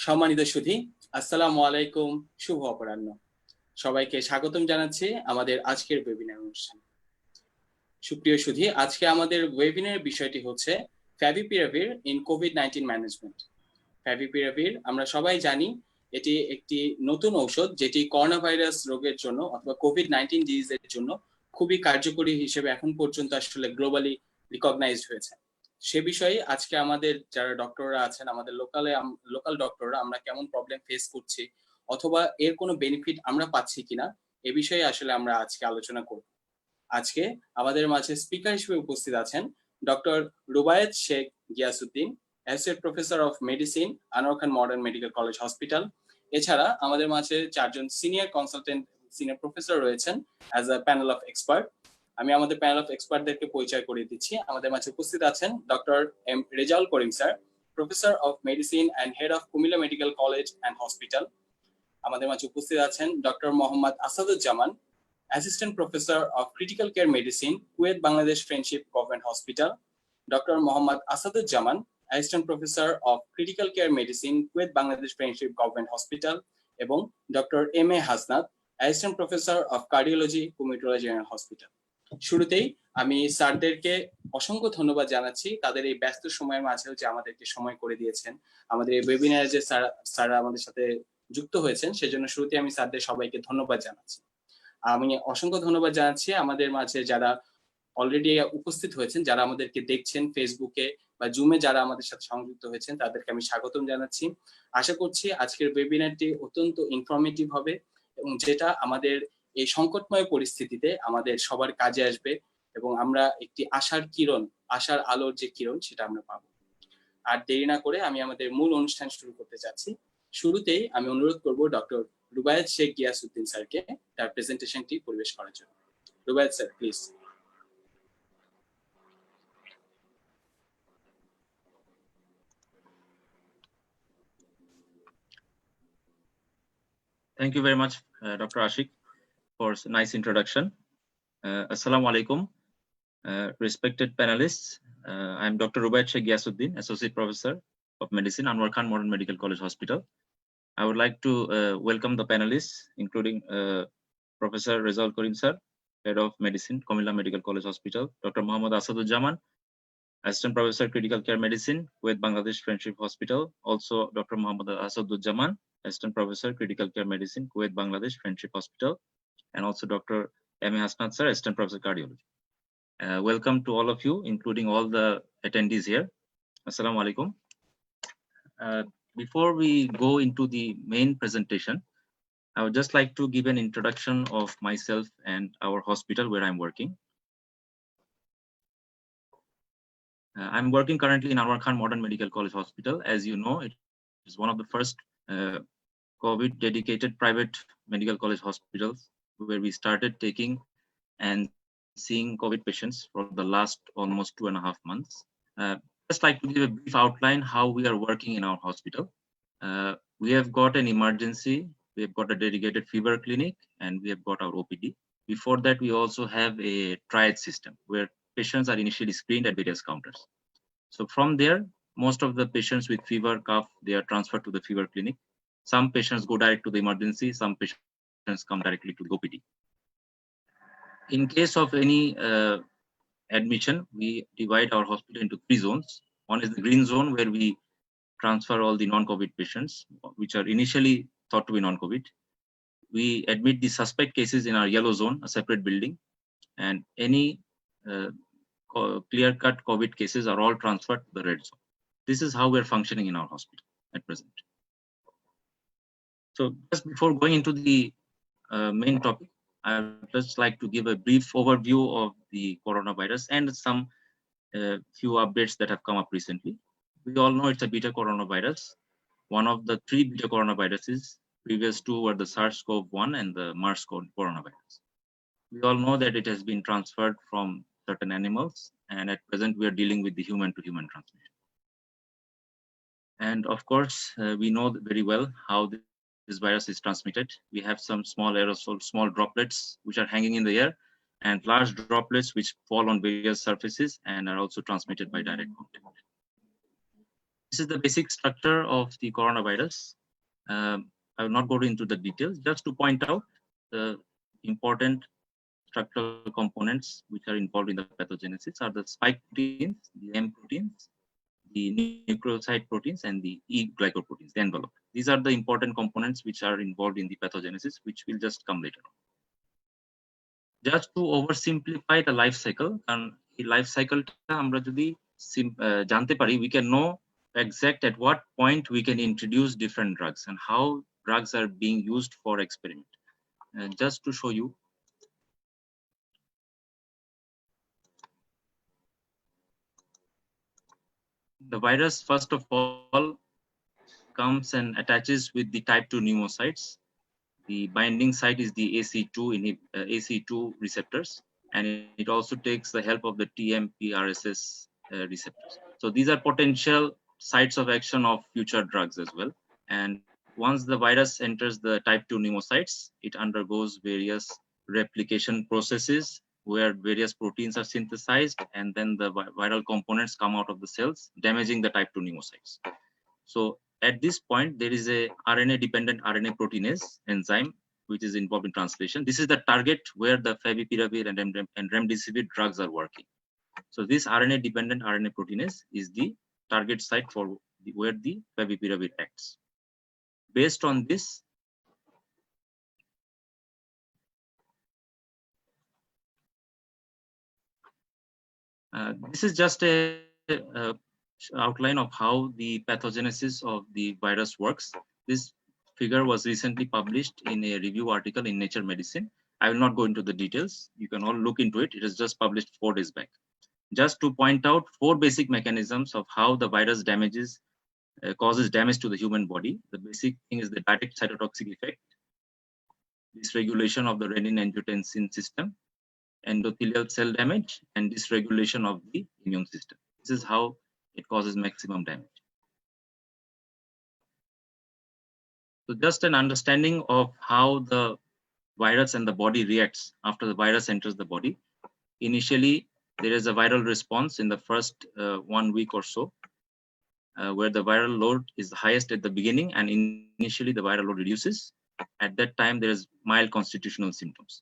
সম্মানিত সুধী, আসসালামু আলাইকুম, শুভ অপরাহ্ন। সবাইকে স্বাগতম জানাচ্ছি আমাদের আজকের ওয়েবিনার অনুষ্ঠানে। সুপ্রিয় সুধী, আজকে আমাদের ওয়েবিনারের বিষয়টি হচ্ছে favipiravir in COVID-19 management. Favipiravir আমরা সবাই জানি এটি একটি নতুন ঔষধ যেটি করোনা ভাইরাস রোগের জন্য অথবা কোভিড-19 ডিজিজের জন্য খুবই কার্যকরী হিসেবে এখন পর্যন্ত আসলে গ্লোবালি রিকগনাইজড হয়েছে। সে বিষয়ে আজকে আমাদের যারা ডক্টররা আছেন, আমাদের লোকাল ডক্টররা আমরা কেমন প্রবলেম ফেস করছি অথবা এর কোনো বেনিফিট আমরা পাচ্ছি কিনা এ বিষয়ে আসলে আমরা আজকে আলোচনা করব। আজকে আমাদের মাঝে স্পিকার হিসেবে উপস্থিত আছেন doctor Rubayet Sheikh Giasuddin, associate professor of medicine, Anwar Khan modern medical college hospital. এছাড়া আমাদের মাঝে চারজন সিনিয়র কনসালটেন্ট, সিনিয়র প্রফেসর রয়েছেন as a panel of expert. আমি আমাদের প্যানেল অফ এক্সপার্টদেরকে পরিচয় করিয়ে দিচ্ছি। আমাদের মাঝে উপস্থিত আছেন doctor M Rezaul Karim sir, professor of medicine and head of Comilla medical college and hospital. আমাদের মাঝে উপস্থিত আছেন doctor Mohammad Asaduzzaman, assistant professor of critical care medicine, Kuwait Bangladesh friendship government hospital. Doctor Mohammad Asaduzzaman, assistant professor of critical care medicine, Kuwait Bangladesh friendship government hospital. এবং doctor M A Hasnat, assistant professor of cardiology, Kurmitola general hospital. শুরুতেই আমি স্যারদেরকে অসংখ্য ধন্যবাদ জানাচ্ছি তাদের এই ব্যস্ত সময়ের মাঝেও যে আমাদেরকে সময় করে দিয়েছেন, আমাদের এই ওয়েবিনারে যে স্যাররা আমাদের সাথে যুক্ত হয়েছেন সেজন্য শুরুতে আমি স্যারদের সবাইকে ধন্যবাদ জানাচ্ছি। আমি অসংখ্য ধন্যবাদ জানাচ্ছি আমাদের মাঝে যারা অলরেডি উপস্থিত হয়েছেন, যারা আমাদেরকে দেখছেন ফেসবুকে বা জুমে, যারা আমাদের সাথে সংযুক্ত হয়েছেন তাদেরকে আমি স্বাগতম জানাচ্ছি। আশা করছি আজকের ওয়েবিনারটি অত্যন্ত ইনফরমেটিভ হবে এবং যেটা আমাদের এই সংকটময় পরিস্থিতিতে আমাদের সবার কাজে আসবে এবং আমরা একটি আশার কিরণ, আশার আলোর যে কিরণ সেটা আমরা পাবো। আর দেরি না করে আমি আমাদের মূল অনুষ্ঠান শুরু করতে চাচ্ছি। শুরুতেই আমি অনুরোধ করব ডক্টর রুবায়েত শেখ গিয়াসউদ্দিন স্যারকে তার প্রেজেন্টেশনটি পরিবেশ করার জন্য। Rubayet sir, please. Thank you very much, Dr. Ashik, for a nice introduction. Assalamu alaikum, respected panelists. I'm Dr. Rubaiyat Sheikh Ghiasuddin, Associate Professor of Medicine, Anwar Khan Modern Medical College Hospital. I would like to welcome the panelists, including Professor Rezaul Karim sir, Head of Medicine, Comilla Medical College Hospital, Dr. Mohammad Asaduzzaman, Assistant Professor Critical Care Medicine with Bangladesh Friendship Hospital, also Dr. Mohammad Asaduzzaman, Assistant Professor Critical Care Medicine, Kuwait Bangladesh Friendship Hospital, and also Dr. M. A. Hasnat sir, Assistant Professor Cardiology. Welcome to all of you, including all the attendees here. Assalamu alaikum. Before we go into the main presentation, I would just like to give an introduction of myself and our hospital where I'm working. I'm working currently in Anwar Khan Modern Medical College Hospital. As you know, it is one of the first COVID dedicated private medical college hospitals where we started taking and seeing COVID patients for the last almost 2.5 months. Just like to give a brief outline how we are working in our hospital. We have got an emergency, we have got a dedicated fever clinic, and we have got our OPD. Before that, we also have a triage system where patients are initially screened at various counters. So from there, most of the patients with fever, cough, they are transferred to the fever clinic. Some patients go direct to the emergency, some patients come directly to the OPD. In case of any admission, we divide our hospital into 3 zones. One is the green zone where we transfer all the non-COVID patients, which are initially thought to be non-COVID. We admit the suspect cases in our yellow zone, a separate building, and any clear-cut COVID cases are all transferred to the red zone. This is how we're functioning in our hospital at present. So just before going into the main topic, I would just like to give a brief overview of the coronavirus and some few updates that have come up recently. We all know it's a beta coronavirus, one of the 3 beta coronaviruses. Previous 2 were the SARS-CoV-1 and the MERS-CoV coronavirus. We all know that it has been transferred from certain animals, and at present we are dealing with the human-to-human transmission. And of course, we know very well how this virus is transmitted. We have some small aerosol, small droplets which are hanging in the air, and large droplets which fall on various surfaces and are also transmitted by direct contact. This is the basic structure of the coronavirus. I will not go into the details, just to point out the important structural components which are involved in the pathogenesis are the spike proteins, the M proteins, the nucleoside proteins, and the E glycoproteins, the envelope. These are the important components which are involved in the pathogenesis, which will just come later on. Just to oversimplify the life cycle, and the life cycle আমরা যদি জানতে পারি, we can know exact at what point we can introduce different drugs and how drugs are being used for experiment. Just to show you, the virus first of all comes and attaches with the type 2 pneumocytes. The binding site is the AC2 receptors, and it also takes the help of the TMPRSS receptors. So these are potential sites of action of future drugs as well. And once the virus enters the type 2 pneumocytes, it undergoes various replication processes where various proteins are synthesized, and then the viral components come out of the cells, damaging the type 2 pneumocytes. So at this point, there is a RNA-dependent RNA proteinase enzyme which is involved in translation. This is the target where the favipiravir and remdesivir drugs are working. So this RNA-dependent RNA proteinase is the target site for where the favipiravir acts. Based on this, this is just a outline of how the pathogenesis of the virus works. This figure was recently published in a review article in Nature Medicine. I will not go into the details. You can all look into it. It is just published 4 days back. Just to point out 4 basic mechanisms of how the virus causes damage to the human body. The basic thing is the direct cytotoxic effect, dysregulation of the renin-angiotensin system, endothelial cell damage, and dysregulation of the immune system. This is how it causes maximum damage. So just an understanding of how the virus and the body reacts after the virus enters the body. Initially, there is a viral response in the first 1 week or so, where the viral load is the highest at the beginning, and initially the viral load reduces. At that time, there is mild constitutional symptoms.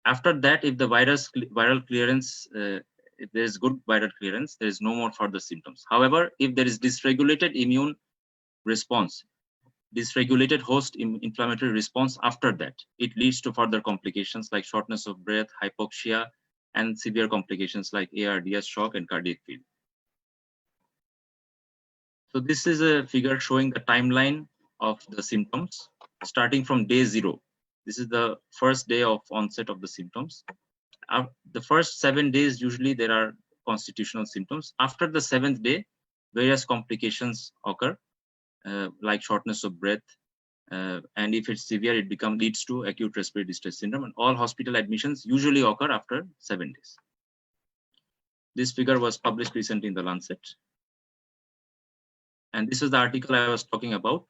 After that, if the viral clearance, if there is good viral clearance, there is no more further symptoms. However, if there is dysregulated immune response, dysregulated host inflammatory response after that, it leads to further complications like shortness of breath, hypoxia, and severe complications like ARDS, shock, and cardiac failure. So this is a figure showing the timeline of the symptoms starting from day 0. This is the first day of onset of the symptoms. The first 7 days, usually there are constitutional symptoms. After the 7th day, various complications occur, like shortness of breath, and if it's severe, it leads to acute respiratory distress syndrome, and all hospital admissions usually occur after 7 days. This figure was published recently in the Lancet. And this is the article I was talking about.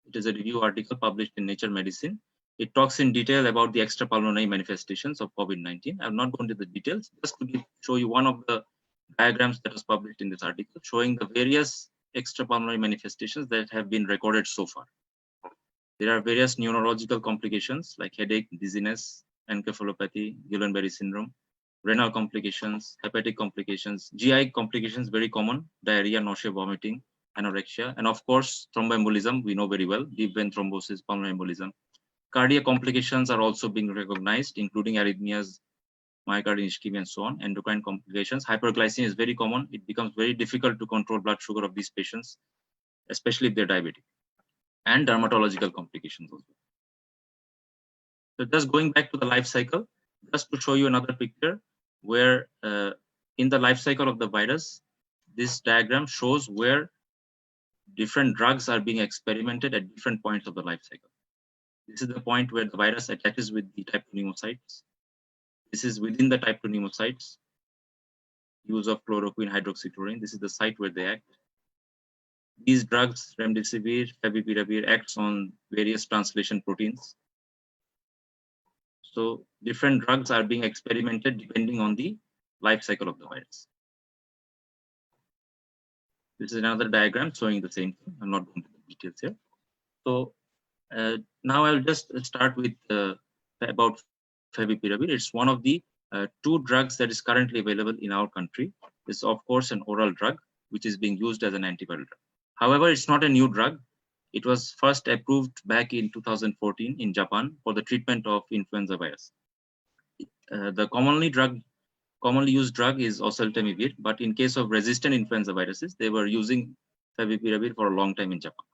It is a review article published in Nature Medicine. It talks in detail about the extrapulmonary manifestations of COVID-19. I will not go into the details, just to show you one of the diagrams that was published in this article, showing the various extrapulmonary manifestations that have been recorded so far. There are various neurological complications like headache, dizziness, encephalopathy, Guillain-Barré syndrome, renal complications, hepatic complications, GI complications, very common, diarrhea, nausea, vomiting, anorexia, and of course, thromboembolism, we know very well, deep vein thrombosis, pulmonary embolism. Cardiac complications are also being recognized, including arrhythmias, myocardial ischemia, and so on. Endocrine complications, hyperglycemia is very common. It becomes very difficult to control blood sugar of these patients, especially if they're diabetic. And dermatological complications also. So just going back to the life cycle, just to show you another picture where in the life cycle of the virus, this diagram shows where different drugs are being experimented at different points of the life cycle. This is the point where the virus attaches with the type 2 pneumocytes. This is within the type 2 pneumocytes, use of chloroquine, hydroxychloroquine. This is the site where they act. These drugs, remdesivir, favipiravir, acts on various translation proteins. So different drugs are being experimented depending on the life cycle of the virus. This is another diagram showing the same thing. I'm not going to the details here. So now I'll just start with about favipiravir. It's one of the two drugs that is currently available in our country. It's of course an oral drug which is being used as an antiviral drug. However, it's not a new drug. It was first approved back in 2014 in Japan for the treatment of influenza virus. The commonly used drug is oseltamivir, but in case of resistant influenza viruses, they were using favipiravir for a long time in Japan.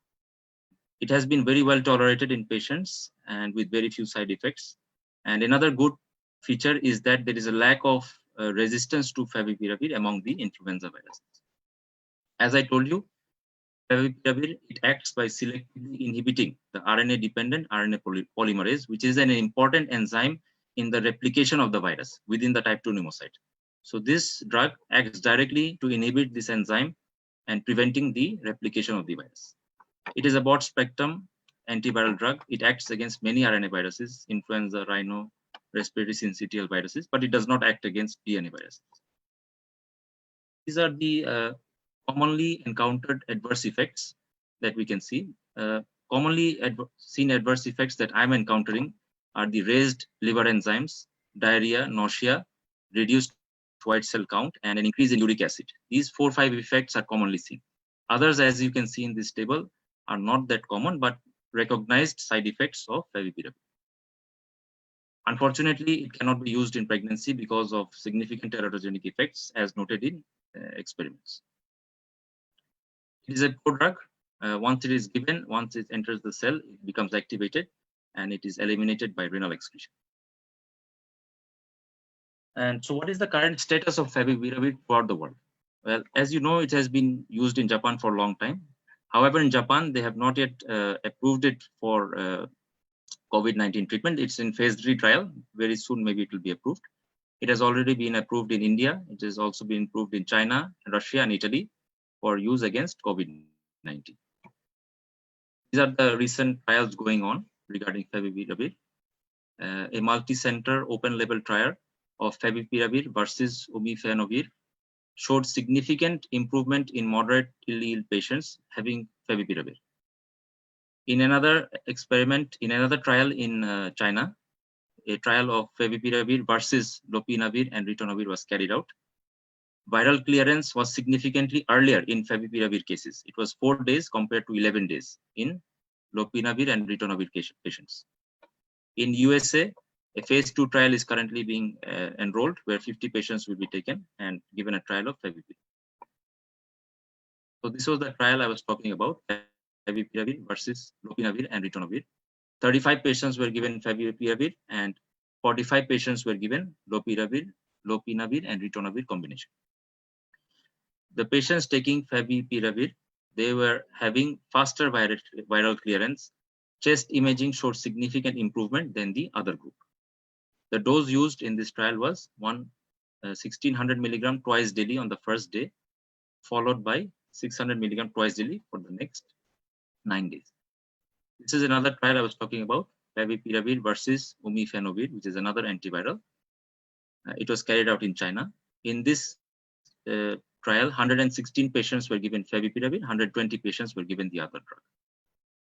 It has been very well tolerated in patients and with very few side effects. And another good feature is that there is a lack of resistance to favipiravir among the influenza viruses. As I told you, favipiravir, it acts by selectively inhibiting the RNA-dependent RNA polymerase, which is an important enzyme in the replication of the virus within the type 2 pneumocyte. So this drug acts directly to inhibit this enzyme and preventing the replication of the virus. It is a broad spectrum antiviral drug. It acts against many RNA viruses, influenza, rhino, respiratory syncytial viruses, but it does not act against DNA viruses. These are the commonly encountered adverse effects that we can see. Commonly seen adverse effects that I'm encountering are the raised liver enzymes, diarrhea, nausea, reduced white cell count, and an increase in uric acid. These 4 or 5 effects are commonly seen. Others, as you can see in this table, are not that common, but recognized side effects of favipiravir. Unfortunately, it cannot be used in pregnancy because of significant teratogenic effects, as noted in experiments. It is a prodrug. Once it is given, once it enters the cell, it becomes activated and it is eliminated by renal excretion. And so what is the current status of favipiravir throughout the world? Well, as you know, it has been used in Japan for a long time. However, in Japan, they have not yet approved it for COVID-19 treatment. It's in phase 3 trial. Very soon, maybe it will be approved. It has already been approved in India. It has also been approved in China, Russia, and Italy for use against COVID-19. These are the recent trials going on regarding favipiravir. A multi-center open-label trial of favipiravir versus umifanovir showed significant improvement in moderately ill patients having favipiravir. In another experiment, in another trial in China, a trial of favipiravir versus lopinavir and ritonavir was carried out. Viral clearance was significantly earlier in favipiravir cases. It was 4 days compared to 11 days in lopinavir and ritonavir patients. In USA, a phase 2 trial is currently being enrolled, where 50 patients will be taken and given a trial of favipiravir. So this was the trial I was talking about, favipiravir versus lopinavir and ritonavir. 35 patients were given favipiravir and 45 patients were given lopinavir and ritonavir combination. The patients taking favipiravir, they were having faster viral clearance. Chest imaging showed significant improvement than the other group. The dose used in this trial was 1600 milligram twice daily on the first day, followed by 600 milligram twice daily for the next 9 days. This is another trial I was talking about, favipiravir versus umifanovir, which is another antiviral. It was carried out in China. In this trial, 116 patients were given favipiravir, 120 patients were given the other drug.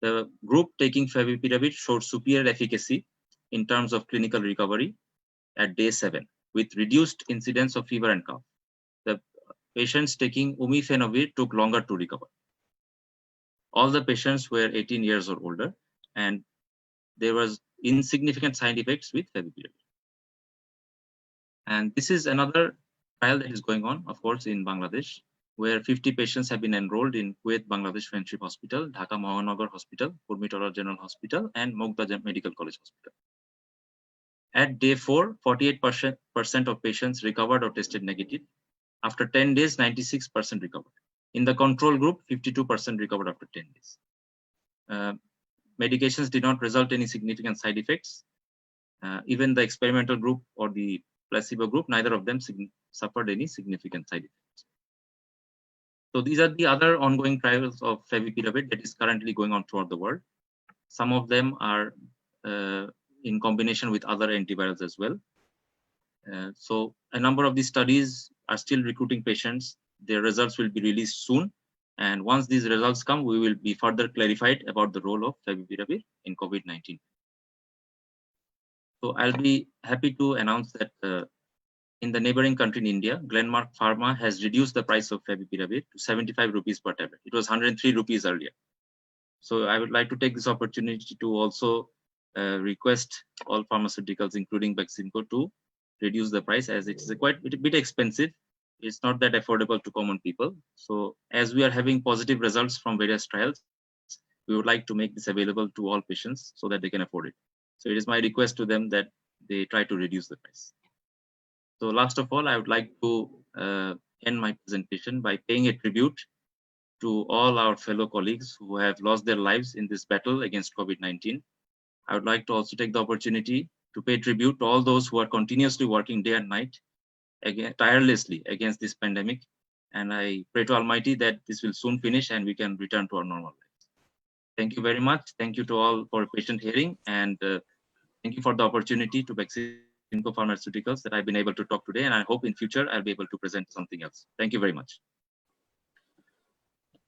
The group taking favipiravir showed superior efficacy in terms of clinical recovery at day 7, with reduced incidence of fever and cough. The patients taking umifanovir took longer to recover. All the patients were 18 years or older, and there was insignificant side effects with favipiravir. And this is another trial that is going on, of course, in Bangladesh, where 50 patients have been enrolled in Kuwait Bangladesh Friendship Hospital, Dhaka Mahanagar Hospital, Purmitala General Hospital, and Mogda Medical College Hospital. At day 4, 48% of patients recovered or tested negative. After 10 days, 96% recovered. In the control group, 52% recovered after 10 days. Medications did not result in any significant side effects. Even the experimental group or the placebo group, neither of them suffered any significant side effects. So these are the other ongoing trials of favipiravir that is currently going on throughout the world. Some of them are in combination with other antivirals as well. So a number of these studies are still recruiting patients. Their results will be released soon. And once these results come, we will be further clarified about the role of favipiravir in COVID-19. So I'll be happy to announce that in the neighboring country in India, Glenmark Pharma has reduced the price of favipiravir to 75 rupees per tablet. It was 103 rupees earlier. So I would like to take this opportunity to also request all pharmaceuticals, including Beximco, to reduce the price, as it is quite a bit expensive. It's not that affordable to common people. So as we are having positive results from various trials, we would like to make this available to all patients so that they can afford it. So it is my request to them that they try to reduce the price. So last of all, I would like to end my presentation by paying a tribute to all our fellow colleagues who have lost their lives in this battle against COVID-19. I would like to also take the opportunity to pay tribute to all those who are continuously working day and night, tirelessly against this pandemic. And I pray to Almighty that this will soon finish and we can return to our normal lives. Thank you very much. Thank you to all for patient hearing, and thank you for the opportunity to Beximco Pharmaceuticals that I've been able to talk today, and I hope in future I'll be able to present something else. Thank you very much.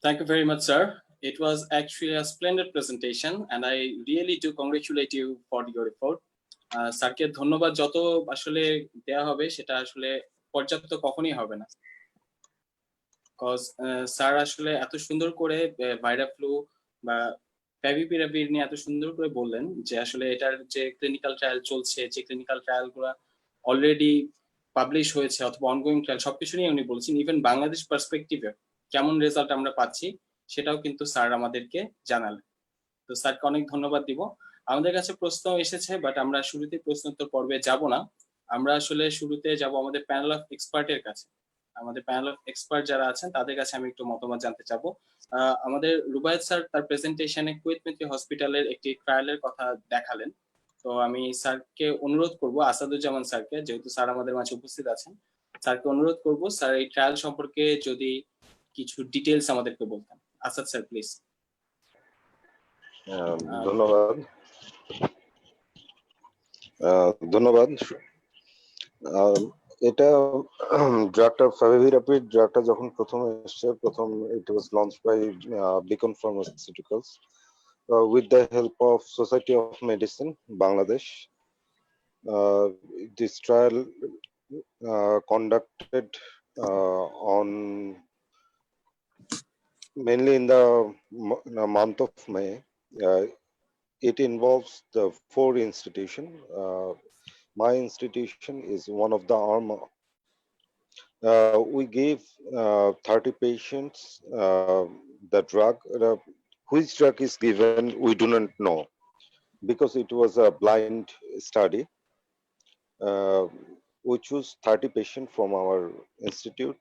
Thank you very much, sir. It was actually a splendid presentation, and I really do congratulate you for your effort. স্যারকে ধন্যবাদ যত আসলে দেয়া হবে সেটা আসলে পর্যাপ্ত কখনোই হবে না, কজ স্যার আসলে এত সুন্দর করে ভাইরাল ফ্লু বা ফ্যাভিপিরাভির নিয়ে এত সুন্দর করে বললেন যে আসলে এটার যে ক্লিনিক্যাল ট্রায়াল চলছে, যে ক্লিনিক্যাল ট্রায়ালগুলো অলরেডি পাবলিশ হয়েছে অথবা অনগোয়িং ট্রায়াল, সবকিছু নিয়ে উনি বলছেন। ইভেন বাংলাদেশ পার্সপেক্টিভে কেমন রেজাল্ট আমরা পাচ্ছি সেটাও কিন্তু স্যার আমাদেরকে জানালেন। তো স্যারকে অনেক ধন্যবাদ দিব। আমাদের কাছে প্রশ্ন এসেছে, বাট আমরা শুরুতে প্রশ্নোত্তর পর্বে যাব না। আমরা আসলে শুরুতে যাব আমাদের প্যানেল অফ এক্সপার্টের কাছে। আমাদের প্যানেল অফ এক্সপার্ট যারা আছেন তাদের কাছে আমি একটু মতামত জানতে চাবো। আমাদের রুবায়েত স্যার তার প্রেজেন্টেশনে কুয়েত মিত্রি হসপিটালের একটি ট্রায়ালের কথা দেখালেন। তো আমি স্যারকে অনুরোধ করব, আসাদুজ্জামান স্যারকে, যেহেতু স্যার আমাদের মাঝে উপস্থিত আছেন, স্যারকে অনুরোধ করব স্যার এই ট্রায়াল সম্পর্কে যদি কিছু ডিটেইলস আমাদেরকে বলতেন। Asad sir please. ধন্যবাদ। ধন্যবাদ। এটা ড্রাগটা ফ্যাভিপিরাভির ড্রাগটা যখন প্রথম এসেছে, প্রথম it was launch by Beacon pharmaceuticals with the help of Society of Medicine Bangladesh. This trial conducted on mainly in the month of May. It involves the 4 institutions. My institution is one of the arm. We gave 30 patients the drug. Which drug is given, we do not know, because it was a blind study. We choose 30 patients from our institute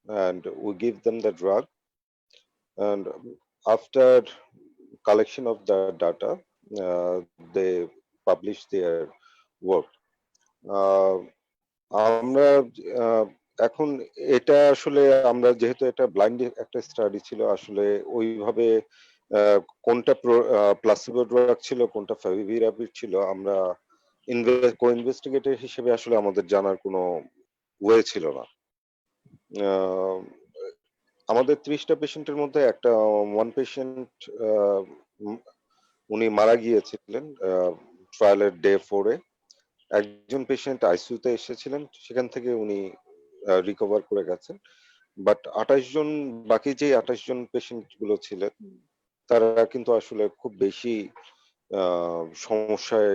and we give them the drug. And after collection of the data, they publish their work. আমরা এখন এটা আসলে আমরা যেহেতু এটা blind একটা study ছিল, আসলে ওইভাবে কোনটা প্লাসিবো ড্রাগ ছিল কোনটা ফ্যাভিপিরাভির ছিল আমরা কো-ইনভেস্টিগেটর হিসেবে আসলে আমাদের জানার কোনো ওয়ে ছিল না। আমাদের 30টা পেশেন্টের মধ্যে একটা ওয়ান পেশেন্ট উনি মারা গিয়েছিলেন ট্রায়ালের ডে 4-এ। একজন পেশেন্ট আইসিইউতে এসেছিলেন, সেখান থেকে উনি রিকভার করে গেছেন। বাট 28 জন, বাকি যে 28 জন পেশেন্ট গুলো ছিলেন তারা কিন্তু আসলে খুব বেশি সমস্যায়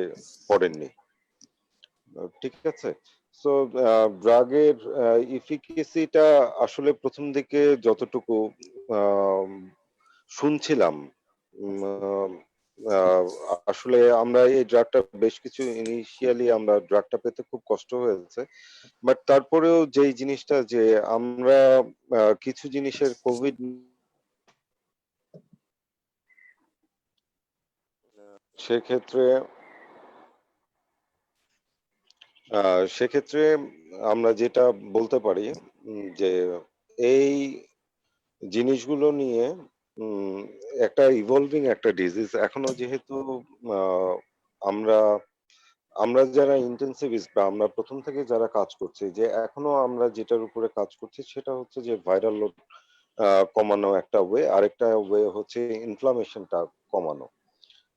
পড়েননি। ঠিক আছে। সো ড্রাগের ইফিকেসিটা আসলে প্রথম দিকে যতটুকু শুনছিলাম, আসলে আমরা এই ড্রাগটা বেশ কিছু ইনিশিয়ালি আমরা ড্রাগটা পেতে খুব কষ্ট হয়েছে। বাট তারপরেও যেই জিনিসটা যে আমরা কিছু জিনিসের কোভিড সেক্ষেত্রে আমরা যেটা বলতে পারি যে এই জিনিসগুলো নিয়ে একটা ইভলভিং একটা ডিজিজ। এখনো যেহেতু আমরা যারা ইন্টেনসিভিস্ট বা আমরা প্রথম থেকে যারা কাজ করছি, যে এখনো আমরা যেটার উপরে কাজ করছি সেটা হচ্ছে যে ভাইরাল লোড কমানো একটা ওয়ে, আরেকটা ওয়ে হচ্ছে ইনফ্লামেশনটা কমানো।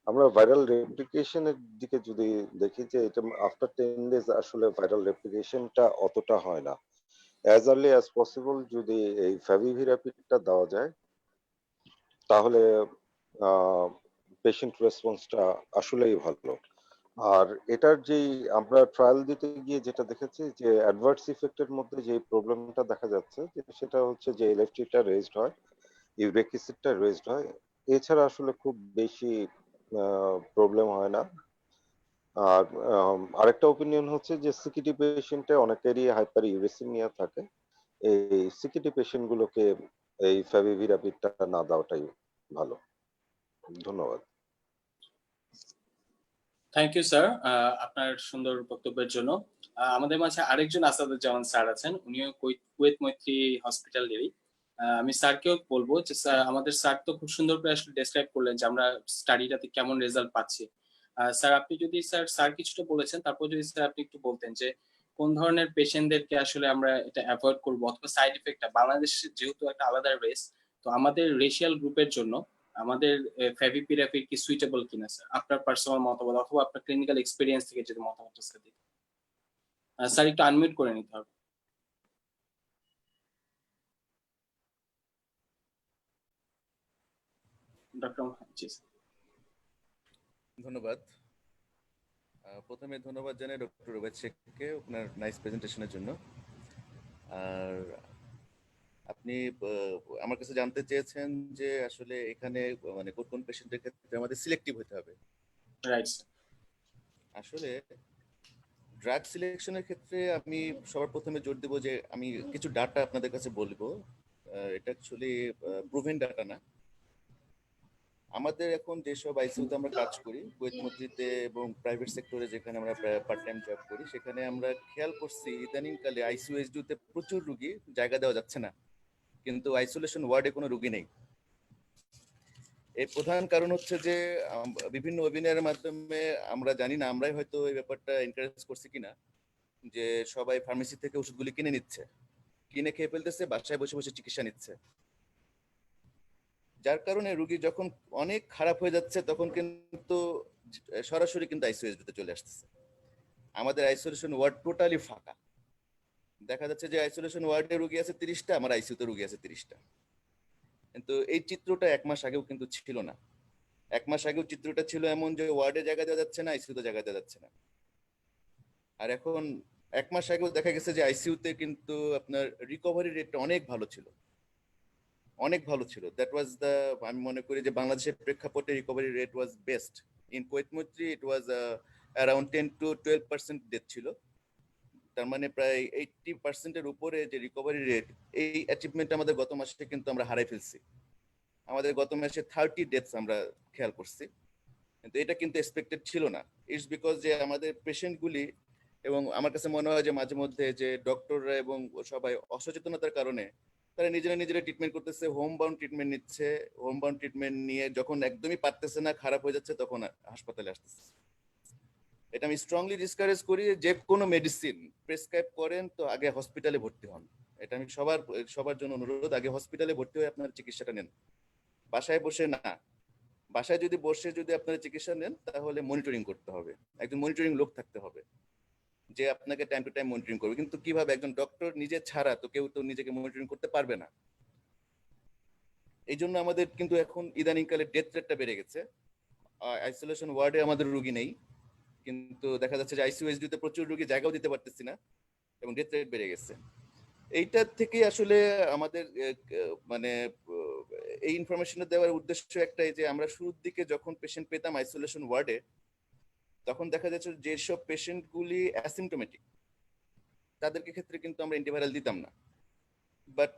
আমরা ভাইরাল রেপ্লিকেশনের দিকে যদি দেখি যে এটা আফটার 10 days আসলে ভাইরাল রেপ্লিকেশনটা অতটা হয় না। অ্যাজ আর্লি অ্যাজ পসিবল যদি এই ফ্যাভিপিরাভিরটা দেওয়া যায় তাহলে পেশেন্ট রেসপন্সটা আসলেই ভালো। আর এটার যেই আমরা ট্রায়াল দিতে গিয়ে যেটা দেখেছি যে অ্যাডভার্স ইফেক্টের মধ্যে যে প্রবলেমটা দেখা যাচ্ছে যে সেটা হচ্ছে যে এলএফটিটা রেজড হয়, ইউরিক অ্যাসিডটা রেজড হয়। এছাড়া আসলে খুব বেশি প্রবলেম হয় না। আর আরেকটা ওপিনিয়ন হচ্ছে যে সিকিডি পেশেন্টে অনেকেরই হাইপার ইউরেসিমিয়া থাকে। এই সিকিডি পেশেন্ট গুলোকে এই ফ্যাভিপিরাভিরটা না দেওয়াটাই ভালো। ধন্যবাদ। থ্যাংক ইউ স্যার আপনার সুন্দর বক্তব্যের জন্য। আমাদের মাঝে আরেকজন আসাদুজ্জামান স্যার আছেন, উনিও কুয়েত মৈত্রী হসপিটালেরই। আমি স্যারকেও বলবো যে স্যার, আমাদের স্যার তো খুব সুন্দর করে আসলে ডেসক্রাইব করলেন যে আমরা স্টাডিটাতে কেমন রেজাল্ট পাচ্ছি। স্যার আপনি যদি স্যার কিছুটা বলেছেন, তারপর যদি স্যার আপনি একটু বলতেন যে কোন ধরনের পেশেন্টদেরকে আসলে আমরা এটা অ্যাভয়েড করবো, অথবা সাইড এফেক্টটা, বাংলাদেশ যেহেতু একটা আলাদা রেস, তো আমাদের রেশিয়াল গ্রুপের জন্য আমাদের ফেভিপিরাভির কি সুইটেবল কিনা স্যার, আপনার পার্সোনাল মতামত অথবা আপনার ক্লিনিক্যাল এক্সপেরিয়েন্স থেকে যদি মতামতটা স্যার দিন। স্যার একটু আনমিউট করে নিতে হবে। ডক্টর জি স্যার। ধন্যবাদ। প্রথমে ধন্যবাদ জানাই ডক্টর রুবাইদ শেখকে আপনার নাইস প্রেজেন্টেশনের জন্য। আর আপনি আমার কাছে জানতে চেয়েছেন যে আসলে এখানে মানে কোন কোন পেশেন্টের ক্ষেত্রে আমাদের সিলেক্টিভ হতে হবে। Right sir. আসলে ড্রাগ সিলেকশনের ক্ষেত্রে আমি সবার প্রথমে জোর দেবো যে আমি কিছু ডাটা আপনাদের কাছে বলবো। এটা অ্যাকচুয়ালি প্রুভেন ডাটা না। আমাদের এখন যেসব আইসিইউতে আমরা কাজ করি, কুয়েত মৈত্রীতে এবং প্রাইভেট সেক্টরে যেখানে আমরা পার্ট টাইম জব করি, সেখানে আমরা খেয়াল করছি ইদানিংকালে আইসিইউএসডিতে প্রচুর রুগী, জায়গা দেওয়া যাচ্ছে না, কিন্তু আইসোলেশন ওয়ার্ডে কোনো রুগী নেই। এর প্রধান কারণ হচ্ছে যে বিভিন্ন ওয়েবিনারের মাধ্যমে আমরা জানি না, আমরাই হয়তো এই ব্যাপারটা এনকারেজ করছি কিনা, যে সবাই ফার্মেসি থেকে ওষুধগুলি কিনে নিচ্ছে, কিনে খেয়ে ফেলতেছে, বাসায় বসে বসে চিকিৎসা নিচ্ছে, যার কারণে রুগী যখন অনেক খারাপ হয়ে যাচ্ছে তখন কিন্তু সরাসরি কিন্তু আইসিইউএসডিতে চলে আসতেছে। আমাদের আইসোলেশন ওয়ার্ড টোটালি ফাঁকা। দেখা যাচ্ছে যে আইসোলেশন ওয়ার্ডে রুগী আছে 30টা, আমার আইসিইউতে রুগী আছে 30টা। কিন্তু এই চিত্রটা 1 মাস আগেও কিন্তু ছিল না। 1 মাস আগেও চিত্রটা ছিল এমন যে ওয়ার্ডে জায়গা দেওয়া যাচ্ছে না, আইসিইউতে জায়গা দেওয়া যাচ্ছে না। আর এখন 1 মাস আগেও দেখা গেছে যে আইসিইউতে কিন্তু আপনার রিকভারি রেটটা অনেক ভালো ছিল, অনেক ভালো ছিল। দ্যাট ওয়াজ দ্য, আমি মনে করি যে বাংলাদেশের প্রেক্ষাপটে recovery rate was best. In Kuwait মৈত্রী ইট ওয়াজ অ্যারাউন্ড 10 to 12% ডেথ ছিল। তার মানে প্রায় 80%-এর উপরে যে রিকভারি রেট, এই অ্যাচিভমেন্ট আমাদের গত মাসে কিন্তু আমরা হারাই ফেলছি। আমাদের গত মাসে 30 ডেথস আমরা খেয়াল করছি, কিন্তু এটা কিন্তু এক্সপেক্টেড ছিল না। ইটস বিকজ যে আমাদের পেশেন্টগুলি, এবং আমার কাছে মনে হয় যে মাঝে মধ্যে যে ডক্টররা এবং সবাই অসচেতনতার কারণে তারা নিজেরা ট্রিটমেন্ট করতেছে, হোম বাউন্ড ট্রিটমেন্ট নিচ্ছে। হোম বাউন্ড ট্রিটমেন্ট নিয়ে যখন একদমই পারতেছে না, খারাপ হয়ে যাচ্ছে, তখন হাসপাতালে আসতেছে। এটা আমি স্ট্রংলি ডিসকারেজ করি, যে কোনো মেডিসিন প্রেসক্রাইব করেন তো আগে হসপিটালে ভর্তি হন। এটা আমি সবার জন্য অনুরোধ, আগে হসপিটালে ভর্তি হয়ে আপনার চিকিৎসাটা নেন, বাসায় বসে না। বাসায় যদি বসে আপনারা চিকিৎসা নেন, তাহলে মনিটরিং করতে হবে, একজন মনিটরিং লোক থাকতে হবে যে আপনাকে টাইম টু টাইম মনিটরিং করবে। কিন্তু কিভাবে, একজন ডক্টর নিজে ছাড়া তো কেউ তো নিজেকে মনিটরিং করতে পারবে না। এই জন্য আমাদের কিন্তু এখন ইদানিংকালে ডেথ রেটটা বেড়ে গেছে। আইসোলেশন ওয়ার্ডে আমাদের রুগী নেই, কিন্তু দেখা যাচ্ছে যে আইসিইউএসডিতে প্রচুর রুগী, জায়গাও দিতে পারতেছি না, এবং ডেথ রেট বেড়ে গেছে। এইটার থেকে আসলে আমাদের মানে এই ইনফরমেশনটা দেওয়ার উদ্দেশ্য একটাই, যে আমরা শুরুর দিকে যখন পেশেন্ট পেতাম আইসোলেশন ওয়ার্ডে, তখন দেখা যাচ্ছে যেসব পেশেন্টগুলি অ্যাসিমটোমেটিক, তাদেরকে ক্ষেত্রে কিন্তু আমরা অ্যান্টিভাইরাল দিতাম না। But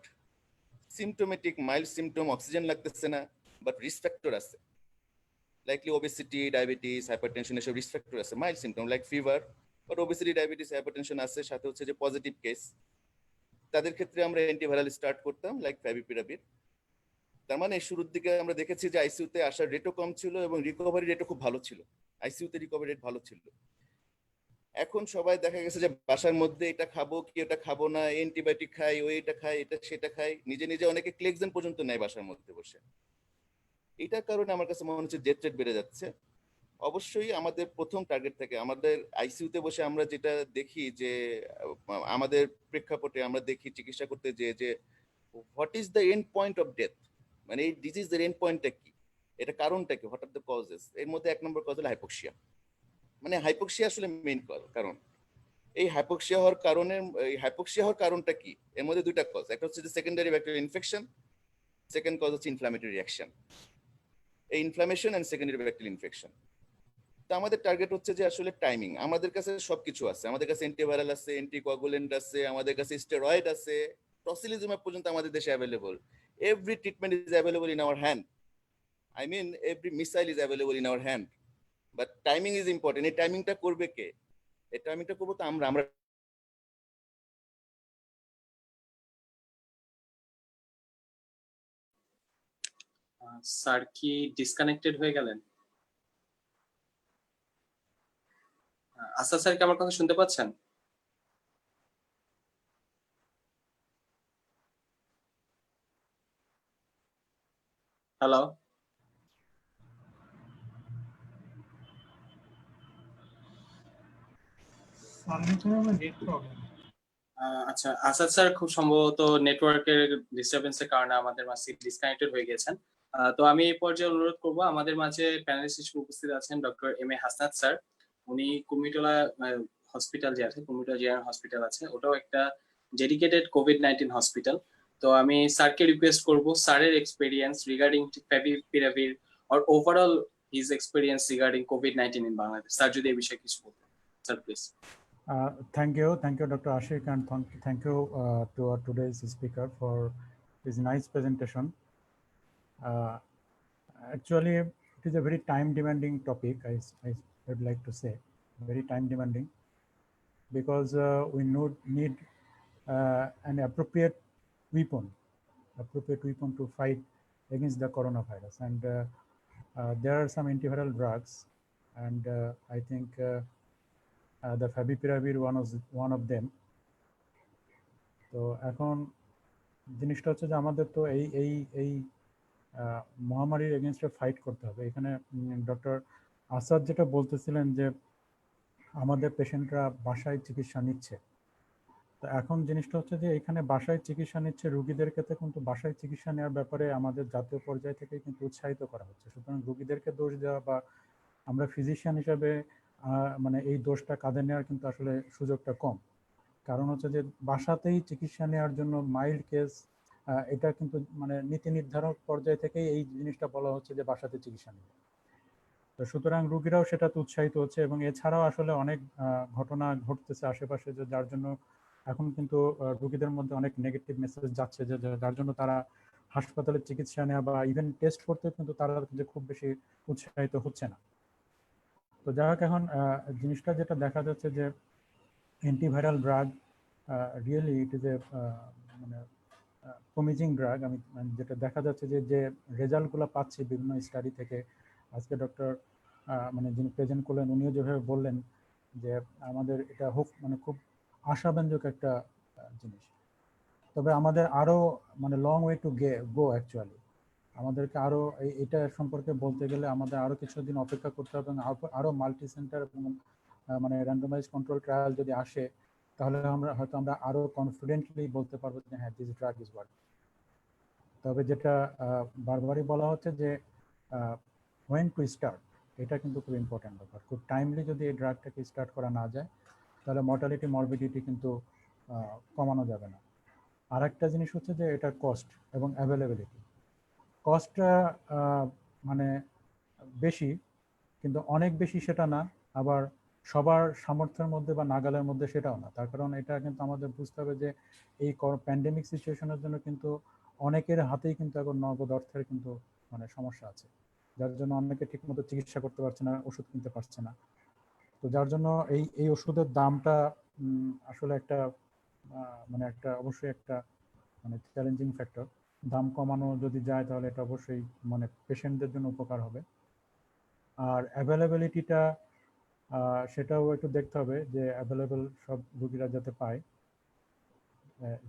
symptomatic, mild symptom, oxygen লাগতেছে না, বাট রিস্ক ফ্যাক্টর আছে, লাইকলি ওবেসিটি, ডায়াবেটিস, হাইপারটেনশন, এসব রিস্ক ফ্যাক্টর আছে। Mild symptom like fever, but obesity, diabetes, hypertension আছে, সাথে হচ্ছে যে পজিটিভ কেস, তাদের ক্ষেত্রে আমরা অ্যান্টিভাইরাল স্টার্ট করতাম লাইক ফ্যাভিপিরাভির। তার মানে শুরুর দিকে আমরা দেখেছি যে আইসিইউতে আসার রেটও কম ছিল এবং রিকভারি রেটও খুব ভালো ছিল। আইসিইউতে রিকভারি রেট ভালো ছিল। এখন সবাই দেখা গেছে যে বাসার মধ্যে এটা খাবো কি এটা খাবো না, অ্যান্টিবায়োটিক খাই, ওই এটা খাই, এটা সেটা খাই, নিজে নিজে অনেকে ক্লেক্সেন পর্যন্ত নেয় বাসার মধ্যে বসে। এটার কারণে আমার কাছে মনে হচ্ছে ডেথ রেট বেড়ে যাচ্ছে। অবশ্যই আমাদের প্রথম টার্গেট থাকে, আমাদের আইসিইউতে বসে আমরা যেটা দেখি যে আমাদের প্রেক্ষাপটে আমরা দেখি চিকিৎসা করতে যে what is the end point of death, মানে এই ডিজিজের এন্ড পয়েন্টটা কি, এটা কারণটা কি, হোয়াট আর দ্য কজেস। এর মধ্যে 1 নম্বর কজ হলো হাইপোক্সিয়া। মানে হাইপোক্সিয়া আসলে মেইন কারণ। এই হাইপোক্সিয়া হওয়ার কারণে, এই হাইপোক্সিয়া হওয়ার কারণটা কি, এর মধ্যে দুইটা কজ, একটা হচ্ছে যে secondary bacterial infection, second cause হচ্ছে ইনফ্ল্যামেটরি রিঅ্যাকশন। এই inflammation and secondary bacterial infection. তো আমাদের টার্গেট হচ্ছে যে আসলে টাইমিং, আমাদের কাছে সবকিছু আছে, আমাদের কাছে অ্যান্টিভাইরাল আছে, অ্যান্টিকোয়াগুলেন্ট আছে, আমাদের কাছে স্টেরয়েড আছে, টসিলিজুমাব পর্যন্ত আমাদের দেশে available. Every treatment is available in our hand, I mean every missile is available in our hand, but timing is important. এই টাইমিংটা করবে কে? এই টাইমিংটা করবো তো আমরা। স্যার কি ডিসকানেক্টেড হয়ে গেলেন? আসাদ স্যার কি আমার কথা শুনতে পাচ্ছেন? হ্যালো? আচ্ছা, আসাদ স্যার খুব সম্ভবত নেটওয়ার্কের ডিস্টারবেন্সের কারণে আমাদের মাঝে ডিসকানেক্টেড হয়ে গেছেন। তো আমি এই পর্যায়ে অনুরোধ করব, আমাদের মাঝে প্যানেলিস্ট হিসেবে উপস্থিত আছেন doctor M A Hasnat sir. উনি কুমিটোলা হসপিটাল যে আছে, কুমিটোলা জেনারেল হসপিটাল আছে, ওটাও একটা ডেডিকেটেড কোভিড-19 হসপিটাল। তো আমি স্যারকে রিকোয়েস্ট করব স্যারের experience regarding favipiravir or overall his experience regarding COVID-19 in Bangladesh. Sir যদি এই বিষয়ে কিছু বলতেন, sir please. Thank you, Dr. Ashik, and thank you to our today's speaker for his nice presentation. Actually, it is a very time-demanding topic. I would like to say, very time-demanding, because we need an appropriate weapon to fight against the coronavirus, and there are some antiviral drugs, and I think. The favipiravir one of them. তো এখন জিনিসটা হচ্ছে যে আমাদের তো এই মহামারীর এগেনস্টে ফাইট করতে হবে। এখানে ডক্টর আসাদ যেটা বলতেছিলেন যে আমাদের পেশেন্টরা বাসায় চিকিৎসা নিচ্ছে, তো এখন জিনিসটা হচ্ছে যে এখানে বাসায় চিকিৎসা নিচ্ছে রোগীদের ক্ষেত্রে, কিন্তু বাসায় চিকিৎসা নেওয়ার ব্যাপারে আমাদের জাতীয় পর্যায় থেকে কিন্তু উৎসাহিত করা হচ্ছে। সুতরাং রোগীদেরকে দোষ দেওয়া বা আমরা ফিজিশিয়ান হিসাবে মানে এই দোষটা কাঁধে নেওয়ার কিন্তু আসলে সুযোগটা কম। কারণ হচ্ছে যে বাসাতেই চিকিৎসা নেওয়ার জন্য মাইল্ড কেস, এটা কিন্তু মানে নীতি নির্ধারক পর্যায় থেকেই এই জিনিসটা বলা হচ্ছে যে বাসাতে চিকিৎসা নেবে। তো সুতরাং রোগীরাও সেটাতে উৎসাহিত হচ্ছে, এবং এছাড়াও আসলে অনেক ঘটনা ঘটতেছে আশেপাশে, যে যার জন্য এখন কিন্তু রোগীদের মধ্যে অনেক নেগেটিভ মেসেজ যাচ্ছে, যে যার জন্য তারা হাসপাতালে চিকিৎসা নেওয়া বা ইভেন টেস্ট করতে কিন্তু তারা খুব বেশি উৎসাহিত হচ্ছে না। তো যাই হোক, এখন জিনিসটা যেটা দেখা যাচ্ছে যে antiviral drug really it is a মানে প্রমিজিং ড্রাগ। আমি যেটা দেখা যাচ্ছে যে রেজাল্টগুলো পাচ্ছি বিভিন্ন স্টাডি থেকে, আজকে ডক্টর মানে যিনি প্রেজেন্ট করলেন উনিও যেভাবে বললেন যে আমাদের এটা মানে খুব আশাব্যঞ্জক একটা জিনিস। তবে আমাদের আরও মানে long way to go actually. আমাদেরকে আরও এটা সম্পর্কে বলতে গেলে আমাদের আরও কিছুদিন অপেক্ষা করতে হবে, এবং আরও মাল্টি সেন্টার মানে র্যান্ডমাইজ কন্ট্রোল ট্রায়াল যদি আসে, তাহলে আমরা আরও কনফিডেন্টলি বলতে পারবো যে হ্যাঁ, দিস ড্রাগ ইজ ওয়ার্ক। তবে যেটা বারবারই বলা হচ্ছে যে হোয়েন টু স্টার্ট, এটা কিন্তু খুব ইম্পর্টেন্ট ব্যাপার। খুব টাইমলি যদি এই ড্রাগটাকে স্টার্ট করা না যায়, তাহলে মর্টালিটি মরবিডিটি কিন্তু কমানো যাবে না। আর একটা জিনিস হচ্ছে যে এটার কস্ট এবং অ্যাভেলেবিলিটি। কস্টটা মানে বেশি, কিন্তু অনেক বেশি সেটা না, আবার সবার সামর্থ্যের মধ্যে বা নাগালের মধ্যে সেটাও না। তার কারণ এটা কিন্তু আমাদের বুঝতে হবে যে এই প্যান্ডেমিক সিচুয়েশনের জন্য কিন্তু অনেকের হাতেই কিন্তু এখন নগদ অর্থের কিন্তু মানে সমস্যা আছে, যার জন্য অনেকে ঠিকমতো চিকিৎসা করতে পারছে না, ওষুধ কিনতে পারছে না। তো যার জন্য এই ওষুধের দামটা আসলে একটা মানে একটা অবশ্যই একটা মানে চ্যালেঞ্জিং ফ্যাক্টর। দাম কমানো যদি যায় তাহলে এটা অবশ্যই মানে পেশেন্টদের জন্য উপকার হবে। আর অ্যাভেলেবিলিটিটা সেটাও একটু দেখতে হবে যে অ্যাভেলেবল সব রোগীরা যাতে পায়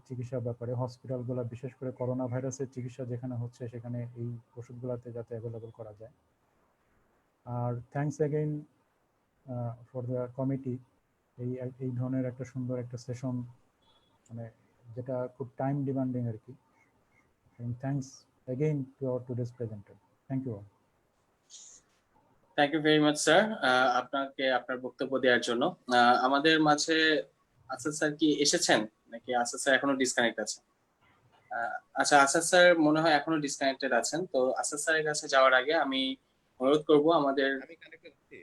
চিকিৎসার ব্যাপারে। হসপিটালগুলো বিশেষ করে করোনা ভাইরাসের চিকিৎসা যেখানে হচ্ছে সেখানে এই ওষুধগুলোতে যাতে অ্যাভেলেবল করা যায়। আর thanks again for the committee, এই ধরনের একটা সুন্দর একটা সেশন, মানে যেটা খুব টাইম ডিমান্ডিং আর কি। Thanks again to our today's presenter. Thank you. Thank you very much sir, আপনাকে আপনার বক্তব্য দেওয়ার জন্য। আমাদের মাঝে আসাদ স্যার কি এসেছেন নাকি আসাদ স্যার এখনো ডিসকানেক্ট আছেন? আচ্ছা, আসাদ স্যার মনে হয় এখনো ডিসকানেক্টেড আছেন। তো আসাদ স্যারের কাছে যাওয়ার আগে আমি অনুরোধ করব আমাদের, আমি কানেক্টেড আছি।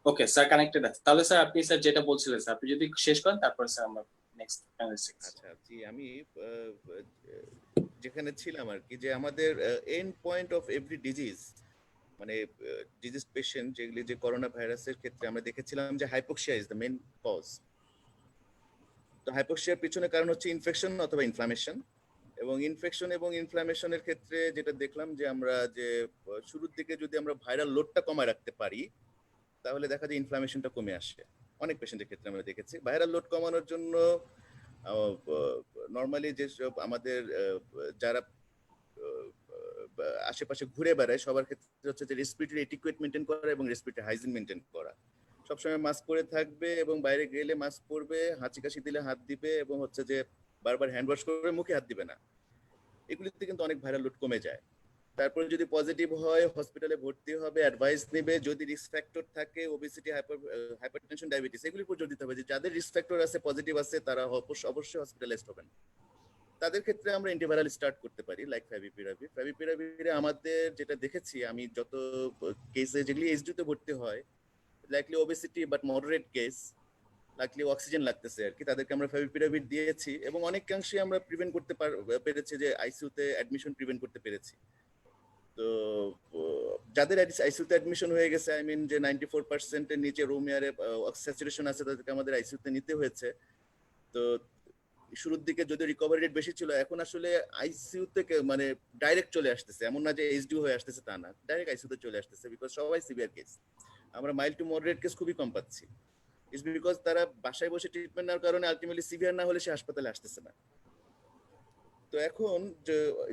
ওকে স্যার কানেক্টেড আছে, তাহলে স্যার আপনি স্যার যেটা বলছিলেন স্যার আপনি যদি শেষ করেন তারপর স্যার আমরা নেক্সট প্যানেলিস্ট। আচ্ছা জি, আমি যেখানে ছিলাম আর কি, যে আমাদের end point of every disease, মানে ডিজিজ পেশেন্ট যেগুলি, যে করোনা ভাইরাসের ক্ষেত্রে আমরা দেখেছিলাম যে hypoxia is the main cause. তো হাইপোক্সিয়ার পিছনে কারণ হচ্ছে ইনফেকশন অথবা ইনফ্লামেশন। এবং ইনফেকশন এবং ইনফ্লামেশনের ক্ষেত্রে যেটা দেখলাম যে আমরা যে শুরুর দিকে যদি আমরা ভাইরাল লোডটা কমায় রাখতে পারি, তাহলে দেখা যায় ইনফ্লামেশনটা কমে আসে। অনেক পেশেন্টের ক্ষেত্রে আমরা দেখেছি ভাইরাল লোড কমানোর জন্য নর্মালি যেসব আমাদের যারা আশেপাশে ঘুরে বেড়ায় সবার ক্ষেত্রে হচ্ছে যে রেসপিরেটরি এটিকুয়েট মেনটেন করা এবং রেসপিরেটরি হাইজিন মেনটেন করা। সবসময় মাস্ক পরে থাকবে এবং বাইরে গেলে মাস্ক পরবে, হাঁচি কাশি দিলে হাত দিবে এবং হচ্ছে যে বারবার হ্যান্ড ওয়াশ করবে, মুখে হাত দিবে না। এগুলিতে কিন্তু অনেক ভাইরাল লোড কমে যায়। তারপরে যদি পজিটিভ হয় হসপিটালে ভর্তি হবে, অ্যাডভাইস নেবে। যদি রিস্ক ফ্যাক্টর থাকে, ওবেসিটি, হাইপারটেনশন, ডায়াবেটিস, এগুলির উপর জোর দিতে হবে যে যাদের রিস্ক ফ্যাক্টর আছে, পজিটিভ আছে, তারা অবশ্যই হসপিটালাইজড হবেন। তাদের ক্ষেত্রে আমরা অ্যান্টিভাইরাল স্টার্ট করতে পারি লাইক ফ্যাভিপিরাভির। ফ্যাভিপিরাভিরে আমাদের যেটা দেখেছি, আমি যত কেসে যেগুলি এইচডিতে ভর্তি হয়, likely obesity but moderate case, likely oxygen লাগতেছে আর কি, তাদেরকে আমরা ফ্যাভিপিরাভির দিয়েছি এবং অনেকাংশে আমরা প্রিভেন্ট করতে পেরেছি, যে আইসিইউতে অ্যাডমিশন প্রিভেন্ট করতে পেরেছি। তো যাদের আইসিইউতে অ্যাডমিশন হয়ে গেছে, আই মিন যে 94% এর নিচে রুম এয়ারে স্যাচুরেশন আছে, তাদেরকে আমাদের আইসিইউতে নিতে হয়েছে। তো শুরুর দিকে যদি রিকভারি রেট বেশি ছিল, এখন আসলে আইসিইউ থেকে মানে ডাইরেক্ট চলে আসতেছে, এমন না যে এইচডিউ হয়ে আসতেছে তা না, ডাইরেক্ট আইসিইউতে চলে আসতেছে, বিকজ সবাই সিভিয়ার কেস। আমরা মাইল্ড টু মডারেট কেস খুবই কম পাচ্ছি। ইটস বিকজ তারা বাসায় বসে ট্রিটমেন্ট নেওয়ার কারণে আলটিমেটলি সিভিয়ার না হলে সে হাসপাতালে আসতেছে না। তো এখন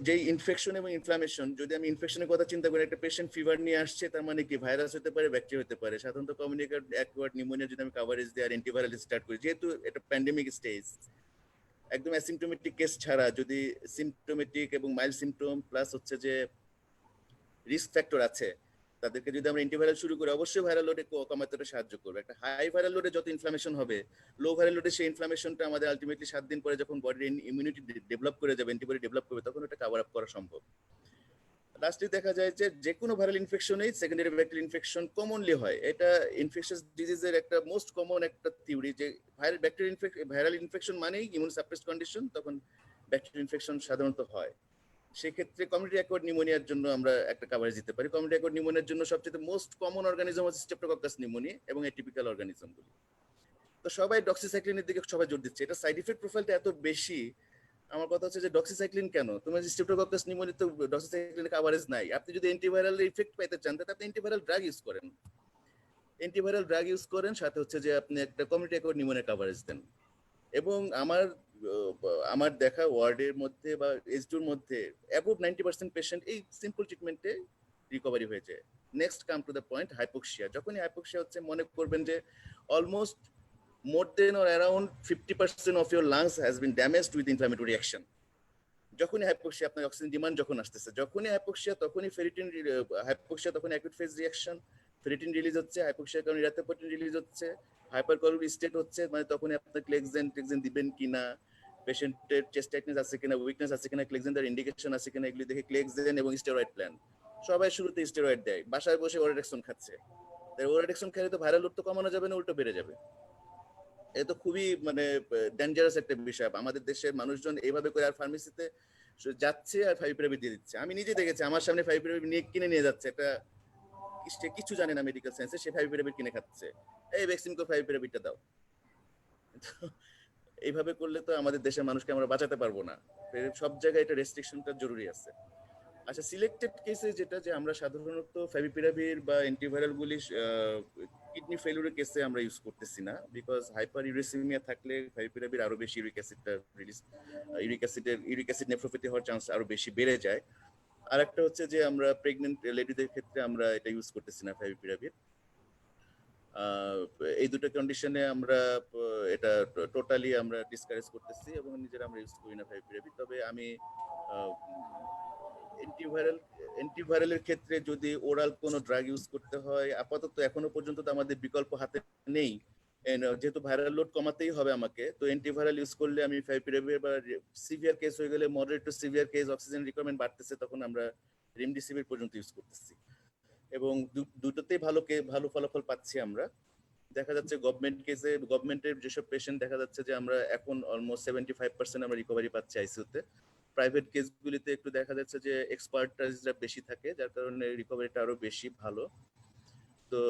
যে ইনফেকশন এবং ইনফ্লামেশন, যদি আমি ইনফেকশনের কথা চিন্তা করি, একটা পেশেন্ট ফিভার নিয়ে আসছে, তার মানে কি ভাইরাস হতে পারে, ব্যাকটেরিয়া হতে পারে। সাধারণত কমিউনিকেট অ্যাকুয়ার্ড নিউমোনিয়া যদি আমি কাভারেজ দিই আর অ্যান্টিভাইরাল স্টার্ট করি, যেহেতু এটা প্যান্ডেমিক স্টেজ, একদম অ্যাসিমটোমেটিক কেস ছাড়া যদি সিমটোমেটিক এবং মাইল্ড সিমটম প্লাস হচ্ছে যে রিস্ক ফ্যাক্টর আছে, তাদেরকে যদি আমরা অ্যান্টিভাইরাল শুরু করি, অবশ্যই ভাইরাল লোডে কমাতে সাহায্য করবে। একটা হাই ভাইরাল লোডে যত ইনফ্লামেশন হবে, লো ভাইরাল লোডে সেই ইনফ্লামেশনটা আমাদের আলটিমেটলি 7 দিন পরে যখন বডির ইমিউনিটি ডেভেলপ করে যাবে, অ্যান্টিবডি ডেভেলপ করবে, তখন ওটা কভার আপ করা সম্ভব। লাস্টলি দেখা যায় যে কোনো ভাইরাল ইনফেকশনেই সেকেন্ডারি ব্যাকটেরিয়াল ইনফেকশন কমনলি হয়। এটা ইনফেকশাস ডিজিজের একটা মোস্ট কমন একটা থিওরি, যে ভাইরাল ইনফেকশন মানেই ইমিউন সাপ্রেসড কন্ডিশন, তখন ব্যাকটেরিয়াল ইনফেকশন সাধারণত হয়। সেক্ষেত্রে কমিউনিটি অ্যাকোয়ার্ড নিউমোনিয়ার জন্য আমরা একটা কাভারেজ দিতে পারি। কমিউনিটি অ্যাকোয়ার্ড নিউমোনিয়ার জন্য সবচেয়ে মোস্ট কমন অর্গানিজম হচ্ছে স্ট্রেপ্টোকক্কাস নিউমোনিয়া এবং অ্যাটিপিক্যাল অর্গানিজমগুলি। তো সবাই ডক্সিসাইক্লিনের দিকে সবাই জোর দিচ্ছে, এটা সাইড ইফেক্ট প্রোফাইলটা এত বেশি। আমার কথা হচ্ছে যে ডক্সিসাইক্লিন কেন, তোমার স্ট্রেপ্টোকক্কাস নিউমোনিয়া তো ডক্সিসাইক্লিনের কাভারেজ নাই। আপনি যদি অ্যান্টিভাইরাল ইফেক্ট পেতে চান, তাহলে আপনি অ্যান্টিভাইরাল ড্রাগ ইউজ করেন, সাথে হচ্ছে যে আপনি একটা কমিউনিটি অ্যাকোয়ার্ড নিউমোনিয়া কাভারেজ দেন। এবং আমার দেখা ওয়ার্ডের মধ্যে বা এইচডিউর মধ্যে অ্যাবোভ 90% পেশেন্ট এই সিম্পল ট্রিটমেন্টে রিকভারি হয়ে যায়। Next come to the point, hypoxia. যখনই হাইপোক্সিয়া হচ্ছে, মনে করবেন যে almost more than or around 50% of your lungs has been damaged with inflammatory action. যখনই হাইপোক্সিয়া, আপনার অক্সিজেন ডিমান্ড যখন আসতেছে, যখনই হাইপোক্সিয়া, তখনই হাইপোক্সিয়া, তখন acute phase reaction, ferritin release হচ্ছে, হাইপোক্সিয়ার কারণে ইরাথ্রোপয়েটিন রিলিজ হচ্ছে, হাইপারকলিক স্টেট হচ্ছে, মানে তখনই আপনার টেক্সেন দিবেন কিনা, পেশেন্টের চেস্ট টাইটনেস আছে কিনা, উইকনেস আছে কিনা, ক্লেক্সেন তার ইন্ডিকেশন আছে কিনা, এগুলি দেখে ক্লেক্সেন এবং স্টেরয়েড প্ল্যান। সবাই শুরুতে স্টেরয়েড দেয়, বাসায় বসে ওরাডেক্সন খাচ্ছে। তাই ওরাডেক্সন খেলে তো ভাইরাল লোড তো কমানো যাবে না, উল্টো বেড়ে যাবে। এটা তো খুবই মানে ডেঞ্জারাস একটা বিষয়। আমাদের দেশের মানুষজন এইভাবে করে আর ফার্মেসিতে যাচ্ছে আর ফাইভিপিরাভির দিয়ে দিচ্ছে। আমি নিজে দেখেছি, আমার সামনে ফাইভিপিরাভির কিনে নিয়ে যাচ্ছে, এটা সে কিছু জানে না মেডিকেল সায়েন্সে, সে ফাইভিপিরাভির কিনে খাচ্ছে, এই ভ্যাকসিন করে ফাইভিপিরাভিরটা দাও। এইভাবে করলে তো আমাদের দেশের মানুষকে আমরা বাঁচাতে পারবো না। সব জায়গায় এটা রেস্ট্রিকশনটা জরুরি আছে। আচ্ছা, সিলেক্টেড কেসে যেটা, যে আমরা সাধারণত ফ্যাভিপিরাভির বা অ্যান্টিভাইরাল গুলি কিডনি ফেলিউরের কেসে আমরা ইউজ করতেছি না, বিকজ হাইপার ইউরেসিমিয়া থাকলে ফাইভিপিরাভির আরো বেশি ইউরিক অ্যাসিডটা রিলিজ, ইউরিক অ্যাসিড নেফ্রোপ্যাথি হওয়ার চান্স আরো বেশি বেড়ে যায়। আর একটা হচ্ছে যে আমরা প্রেগনেন্ট লেডিদের ক্ষেত্রে আমরা এটা ইউজ করতেছি না ফাইভিপিরাভির। এই দুটো কন্ডিশনে আমরা এটা টোটালি আমরা ডিসকারেজ করতেছি এবং নিজেরা আমরা ইউজ করি না ফাইভিপিরাভির। তবে আমি অ্যান্টিভাইরালের ক্ষেত্রে যদি ওরাল কোনো ড্রাগ ইউজ করতে হয়, আপাতত এখনো পর্যন্ত তো আমাদের বিকল্প হাতে নেই, যেহেতু ভাইরাল লোড কমাতেই হবে আমাকে, তো অ্যান্টিভাইরাল ইউজ করলে আমি ফাইভিপিরাভির বা সিভিয়ার কেস হয়ে গেলে, moderate two severe case, oxygen requirement বাড়তেছে, তখন আমরা রেমডেসিভির পর্যন্ত ইউজ করতেছি এবং দুটোতেই ভালো ফলাফল পাচ্ছি আমরা। দেখা যাচ্ছে গভর্নমেন্টের যেসব পেশেন্ট দেখা যাচ্ছে যে আমরা এখন অলমোস্ট 75% আমরা রিকভারি পাচ্ছি আইসিইউতে। প্রাইভেট কেসগুলিতে একটু দেখা যাচ্ছে যে এক্সপার্টাইজরা বেশি থাকে, যার কারণে রিকভারিটা আরো বেশি ভালো। তো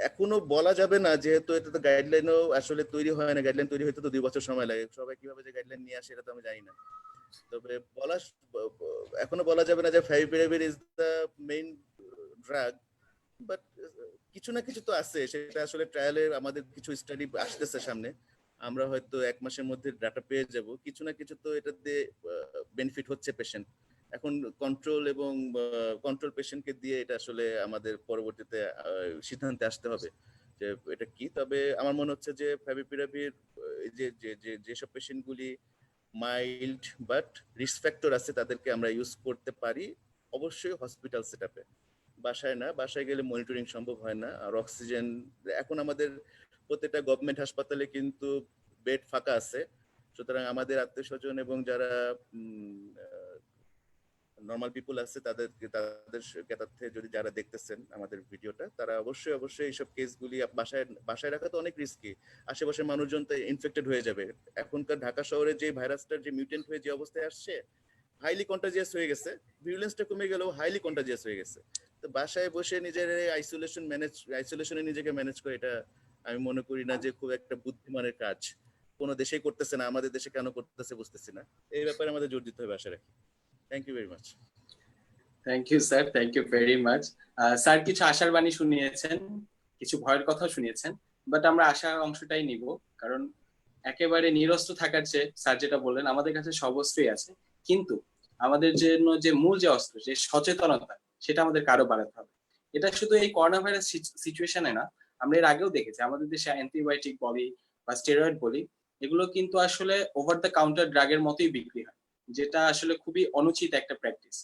এখনো বলা যাবে না, যেহেতু এটা তো গাইডলাইনও আসলে তৈরি হয় না, গাইডলাইন তৈরি হতে তো 2 বছর সময় লাগে, সবাই কিভাবে যে গাইডলাইন নিয়ে আসে এটা তো আমি জানি না। তবে এখনো বলা যাবে না যে favipiravir is the main drug, but কিছু না কিছু তো আছে, সেটা আসলে ট্রায়ালের আমাদের কিছু স্টাডি আসতেছে সামনে, আমরা হয়তো 1 মাসের মধ্যে ডাটা পেয়ে যাব, কিছু না কিছু তো এটাতে বেনিফিট হচ্ছে পেশেন্ট। এখন কন্ট্রোল এবং কন্ট্রোল পেশেন্টকে দিয়ে এটা আসলে আমাদের পরবর্তীতে সিদ্ধান্তে আসতে হবে যে এটা কি। তবে আমার মনে হচ্ছে যে ফাইভিপিরাভির যেসব পেশেন্টগুলি মাইল্ড বাট রিস্ক ফ্যাক্টর আছে তাদেরকে আমরা ইউজ করতে পারি, অবশ্যই হসপিটাল সেটআপে, বাসায় না। বাসায় গেলে মনিটরিং সম্ভব হয় না। আর অক্সিজেন এখন আমাদের প্রত্যেকটা গভর্নমেন্ট হাসপাতালে কিন্তু বেড ফাঁকা আছে, সুতরাং আমাদের আত্মীয় স্বজন এবং যারা নর্মাল পিপল আছে তাদের জ্ঞাতার্থে যদি যারা দেখতেছেন আমাদের ভিডিওটা, তারা অবশ্যই এইসব কেসগুলি বাসায় রাখা তো অনেক রিস্কি, আশেপাশের মানুষজন তো ইনফেক্টেড হয়ে যাবে। এখনকার ঢাকা শহরে যে ভাইরাসটার যে মিউটেন্ট হয়ে যে অবস্থায় আসছে, হাইলি কন্টাজিয়াস হয়ে গেছে, ভিউলেন্সটা কমে গেলেও হাইলি কন্টাজিয়াস হয়ে গেছে। তো বাসায় বসে নিজের আইসোলেশনে নিজেকে ম্যানেজ করে, এটা আমি মনে করি না যে খুব একটা বুদ্ধিমানের কাজ। কোনো দেশেই করতেছে না, আমাদের দেশে কেন করতেছে বুঝতেছি না। এই ব্যাপারে আমাদের জোর দিতে হবে আশা রাখি। Thank you very much. Thank you sir, thank you very much. Sir কিছু আশার বাণী শুনিয়েছেন, কিছু ভয়ের কথাও শুনিয়েছেন, বাট আমরা আশার অংশটাই নিব, কারণ একেবারে নিরস্ত্র থাকার চেয়ে স্যার যেটা বললেন আমাদের কাছে সবস্ত্রই আছে, কিন্তু আমাদের জন্য যে মূল যে অস্ত্র, যে সচেতনতা, সেটা আমাদের কারো বাড়াতে হবে। এটা শুধু এই করোনা ভাইরাস সিচুয়েশনে না, আমরা এর আগেও দেখেছি আমাদের দেশে অ্যান্টিবায়োটিক বলি বা স্টেরয়েড বলি, এগুলো কিন্তু আসলে ওভার দ্য কাউন্টার ড্রাগের মতোই বিক্রি হয়, যেটা আসলে খুবই অনুচিত একটা প্র্যাকটিস,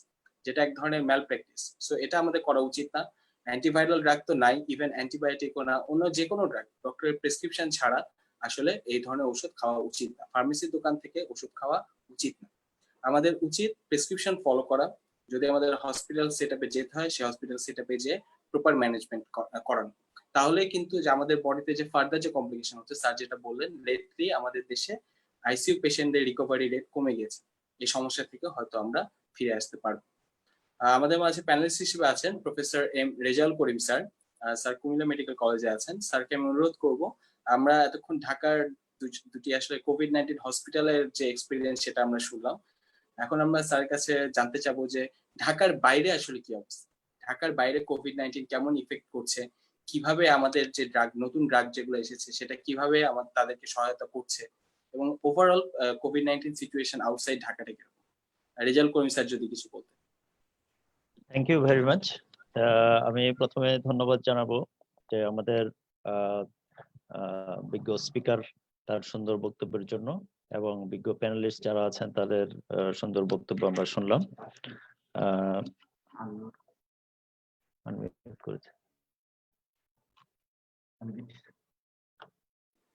যেটা এক ধরনের ম্যাল প্র্যাকটিস। সো এটা আমাদের করা উচিত না। অ্যান্টিভাইরাল ড্রাগ তো নাই, ইভেন অ্যান্টিবায়োটিকও না, অন্য যে কোনো ড্রাগ ডক্টরের প্রেসক্রিপশন ছাড়া আসলে এই ধরনের ওষুধ খাওয়া উচিত না, ফার্মেসির দোকান থেকে ওষুধ খাওয়া উচিত না। আমাদের উচিত প্রেসক্রিপশন ফলো করা, যদি আমাদের হসপিটাল সেটআপে যেতে হয় সেই হসপিটাল সেটআপে যে প্রপার ম্যানেজমেন্ট করানো, তাহলে কিন্তু যে আমাদের বডিতে যে ফার্দার যে কমপ্লিকেশন হচ্ছে, স্যার যেটা বললেন, লেটলি আমাদের দেশে আইসিইউ পেশেন্টদের রিকভারি রেট কমে গেছে, এই সমস্যা থেকে হয়তো আমরা ফিরে আসতে পারবো। আমাদের মাঝে প্যানেলিস্ট হিসেবে আছেন professor M Rezaul Karim sir. Sir Comilla medical কলেজে আছেন। স্যারকে আমি অনুরোধ করবো, আমরা এতক্ষণ ঢাকার দুটি আসলে কোভিড-19 হসপিটালের যে এক্সপিরিয়েন্স সেটা আমরা শুনলাম, এখন আমরা স্যারের কাছে জানতে চাবো যে ঢাকার বাইরে আসলে কি অবস্থা, ঢাকার বাইরে কোভিড-19 কেমন ইফেক্ট করছে, কিভাবে আমাদের যে ড্রাগ, নতুন ড্রাগ যেগুলো এসেছে সেটা কিভাবে তাদেরকে সহায়তা করছে, এবং ওভারঅল কোভিড-19 সিচুয়েশন আউটসাইড ঢাকাটা কিরকম। রেজাউল করিম স্যার যদি কিছু বলতেন। Thank you very much. আমি প্রথমে ধন্যবাদ জানাবো যে আমাদের বিজ্ঞ স্পিকার তার সুন্দর বক্তব্যের জন্য, এবং বিজ্ঞ প্যানেলিস্ট যারা আছেন তাদের সুন্দর বক্তব্য আমরা শুনলাম।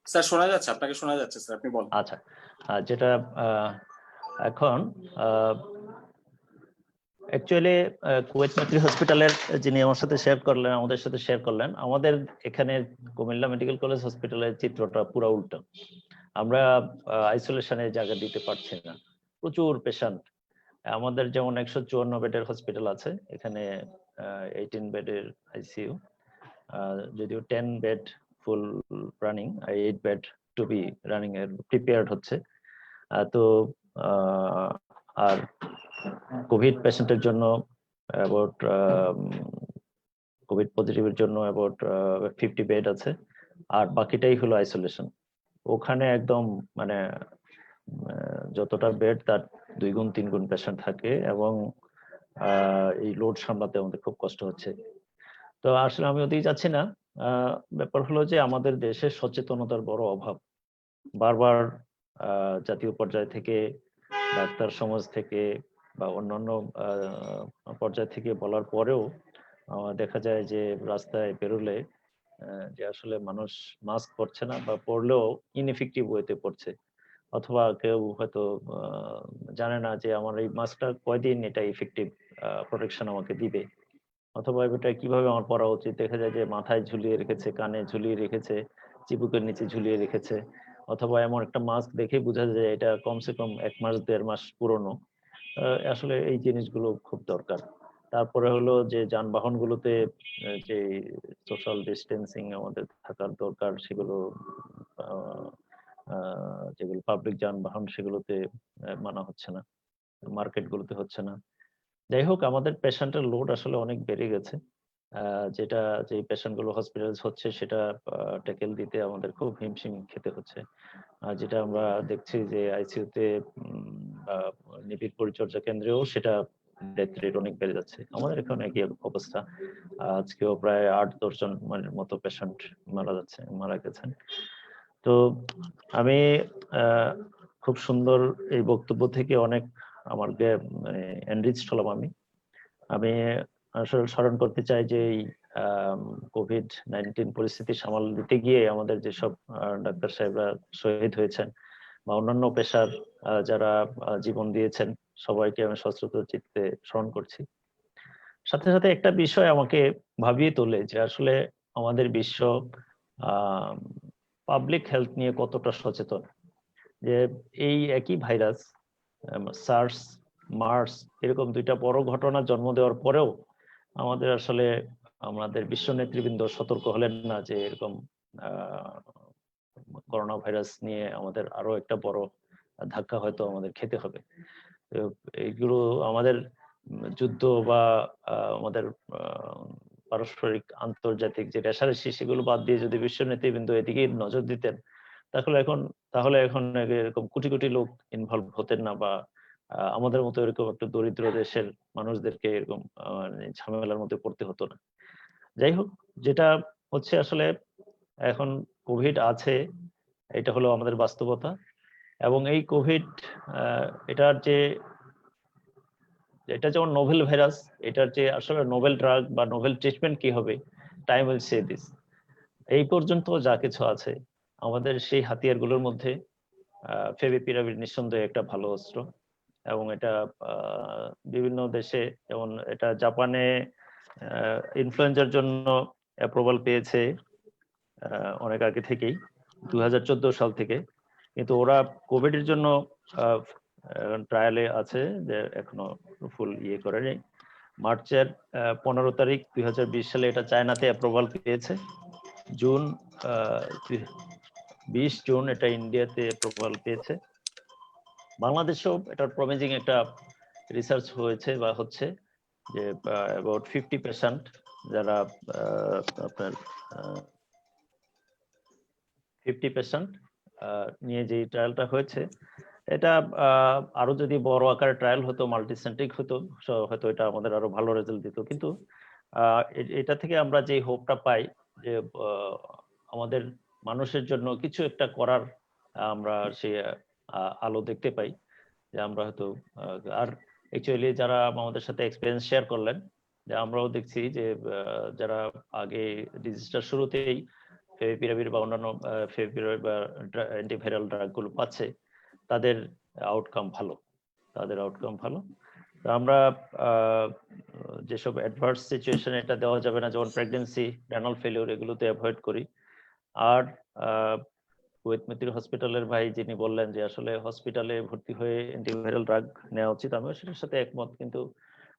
স্যার শোনা যাচ্ছে, আপনাকে শোনা যাচ্ছে স্যার, আপনি বলুন। আচ্ছা, যেটা এখন অ্যাকচুয়ালি কুয়েত মেট্রি হসপিটালের যিনি আমার সাথে শেয়ার করলেন, আমাদের সাথে শেয়ার করলেন, আমাদের এখানে কুমিল্লা মেডিকেল কলেজ হসপিটালের চিত্রটা পুরো উল্টো। আমরা আইসোলেশনে জায়গা দিতে পারছি না, প্রচুর পেশেন্ট। আমাদের যেমন 154 বেডের হসপিটাল আছে, এখানে 18 বেডের আইসিইউ, যদিও 10 bed full running, 8 bed to be running এর প্রিপেয়ার্ড হচ্ছে। তো আর কোভিড পেশেন্টের জন্য অ্যাবাউট কোভিড পজিটিভের জন্য অ্যাবাউট 50 বেড আছে, আর বাকিটাই হলো আইসোলেশন। ওখানে একদম মানে যতটা বেড তার 2 গুণ 3 গুণ পেশেন্ট থাকে, এবং এই লোড সামলাতে আমাদের খুব কষ্ট হচ্ছে। তো আসলে আমি ওদিকে যাচ্ছি না। ব্যাপার হলো যে আমাদের দেশের সচেতনতার বড় অভাব। বারবার জাতীয় পর্যায় থেকে, ডাক্তার সমাজ থেকে বা অন্যান্য পর্যায় থেকে বলার পরেও দেখা যায় যে রাস্তায় বেরোলে যে আসলে মানুষ মাস্ক পরছে না, বা পরলেও ইনএফেক্টিভ ওয়েতে পড়ছে, অথবা কেউ হয়তো জানে না যে আমার এই মাস্কটা কয়দিন এটা ইফেক্টিভ প্রোটেকশন আমাকে দিবে, অথবা এটা কিভাবে আমার পরা উচিত। দেখা যায় যে মাথায় ঝুলিয়ে রেখেছে, কানে ঝুলিয়ে রেখেছে, চিবুকের নিচে ঝুলিয়ে রেখেছে, অথবা এমন একটা মাস্ক দেখে বোঝা যায় এটা কমসে কম 1 মাস 1.5 মাস পুরনো। আসলে এই জিনিসগুলো খুব দরকার। তারপরে হলো যে যানবাহনগুলোতে যে সোশ্যাল ডিস্টেন্সিং আমাদের থাকার দরকার, সেগুলো যেগুলো পাবলিক যানবাহন সেগুলোতে মানা হচ্ছে না, মার্কেটগুলোতে হচ্ছে না। যাই হোক, আমাদের পেশেন্টের লোড আসলে অনেক বেড়ে গেছে। যেটা যে পেশেন্টগুলো হসপিটালাইজ হচ্ছে সেটা ট্যাকেল দিতে আমাদের খুব হিমশিম খেতে হচ্ছে। যেটা আমরা দেখছি যে আইসিইউতে বা নিবিড় পরিচর্যা কেন্দ্রেও সেটা ডেথ রেট অনেক বেড়ে যাচ্ছে। আমাদের এখানে একই অবস্থা। আজকেও প্রায় 8-10 জন মতো পেশেন্ট মারা গেছেন। তো আমি খুব সুন্দর এই বক্তব্য থেকে অনেক আমার এনরিচড হলাম। আমি আসলে স্মরণ করতে চাই যে এই কোভিড-19 পরিস্থিতি সামাল দিতে গিয়ে আমাদের যেসব ডাক্তার সাহেবরা শহীদ হয়েছেন, বা অন্যান্য পেশার যারা জীবন দিয়েছেন, সবাইকে আমি সশ্রদ্ধ চিত্তে স্মরণ করছি। সাথে সাথে একটা বিষয় আমাকে ভাবিয়ে তোলে যে আসলে আমাদের বিশ্ব পাবলিক হেলথ নিয়ে কতটা সচেতন। যে এই একই ভাইরাস সার্স, মার্স এরকম 2টা বড় ঘটনা জন্ম দেওয়ার পরেও আমাদের বিশ্ব নেতৃবৃন্দ সতর্ক হলেন না যে এরকম করোনা ভাইরাস নিয়ে আমাদের আরো একটা বড় ধাক্কা হয়তো আমাদের খেতে হবে। এইগুলো আমাদের যুদ্ধ বা আমাদের পারস্পরিক আন্তর্জাতিক যে রেষারেষি সেগুলো বাদ দিয়ে যদি বিশ্ব নেতৃবৃন্দ এদিকে নজর দিতেন, তাহলে এখন এরকম কোটি কোটি লোক ইনভলভ হতেন না, বা আমাদের মতো এরকম একটা দরিদ্র দেশের মানুষদেরকে এরকম ঝামেলার মধ্যে পড়তে হতো না। যাই হোক, যেটা হচ্ছে আসলে এখন কোভিড আছে, এটা হলো আমাদের বাস্তবতা। এবং এই কোভিড এটা যেমন নোভেল ভাইরাস, এটার যে আসলে নোভেল ড্রাগ বা নোভেল ট্রিটমেন্ট কি হবে, টাইম উইল সে দিস। এই পর্যন্ত যা কিছু আছে আমাদের সেই হাতিয়ারগুলোর মধ্যে ফেভিপিরাভির নিঃসন্দেহে একটা ভালো অস্ত্র। এবং এটা বিভিন্ন দেশে, যেমন এটা জাপানে ইনফ্লুয়েঞ্জার জন্য অ্যাপ্রুভাল পেয়েছে অনেক আগে থেকেই, 2014 সাল থেকে। কিন্তু ওরা কোভিডের জন্য ট্রায়ালে আছে, যে এখনো ফুল করেনি। মার্চের 15 তারিখ 2020 সালে এটা চায়নাতে অ্যাপ্রুভাল পেয়েছে। 20 জুন এটা ইন্ডিয়াতে অ্যাপ্রুভাল পেয়েছে। বাংলাদেশেও এটার প্রমিজিং একটা রিসার্চ হয়েছে বা হচ্ছে, যে অ্যাবাউট 50 পেশেন্ট যারা আপনার 50 পেশেন্ট নিয়ে যে ট্রায়ালটা হয়েছে, এটা আরো যদি বড় আকারে ট্রায়াল হতো, মাল্টিসেন্ট্রিক হতো, হয়তো এটা আমাদের আরো ভালো রেজাল্ট দিত। কিন্তু এটা থেকে আমরা যে হোপটা পাই যে আমাদের মানুষের জন্য কিছু একটা করার আমরা সেই আলো দেখতে পাই, যে আমরা হয়তো আর অ্যাকচুয়ালি যারা আমাদের সাথে এক্সপিরিয়েন্স শেয়ার করলেন, যে আমরাও দেখছি যে যারা আগে ডিজিজটার শুরুতেই ফেভিপিরাভির বা অন্যান্য ফেভিপিরাভির বা অ্যান্টিভাইরাল ড্রাগ গুলো পাচ্ছে, তাদের আউটকাম ভালো। তো আমরা যেসব অ্যাডভার্স সিচুয়েশন এটা দেওয়া যাবে না, যেমন প্রেগন্যান্সি, রেনাল ফেলিওর, এগুলোতে অ্যাভয়েড করি। আর কুয়েত মিত্র হসপিটালের ভাই যিনি বললেন যে আসলে হসপিটালে ভর্তি হয়ে অ্যান্টিভাইরাল ড্রাগ নেওয়া উচিত, আমিও সেটার সাথে একমত। কিন্তু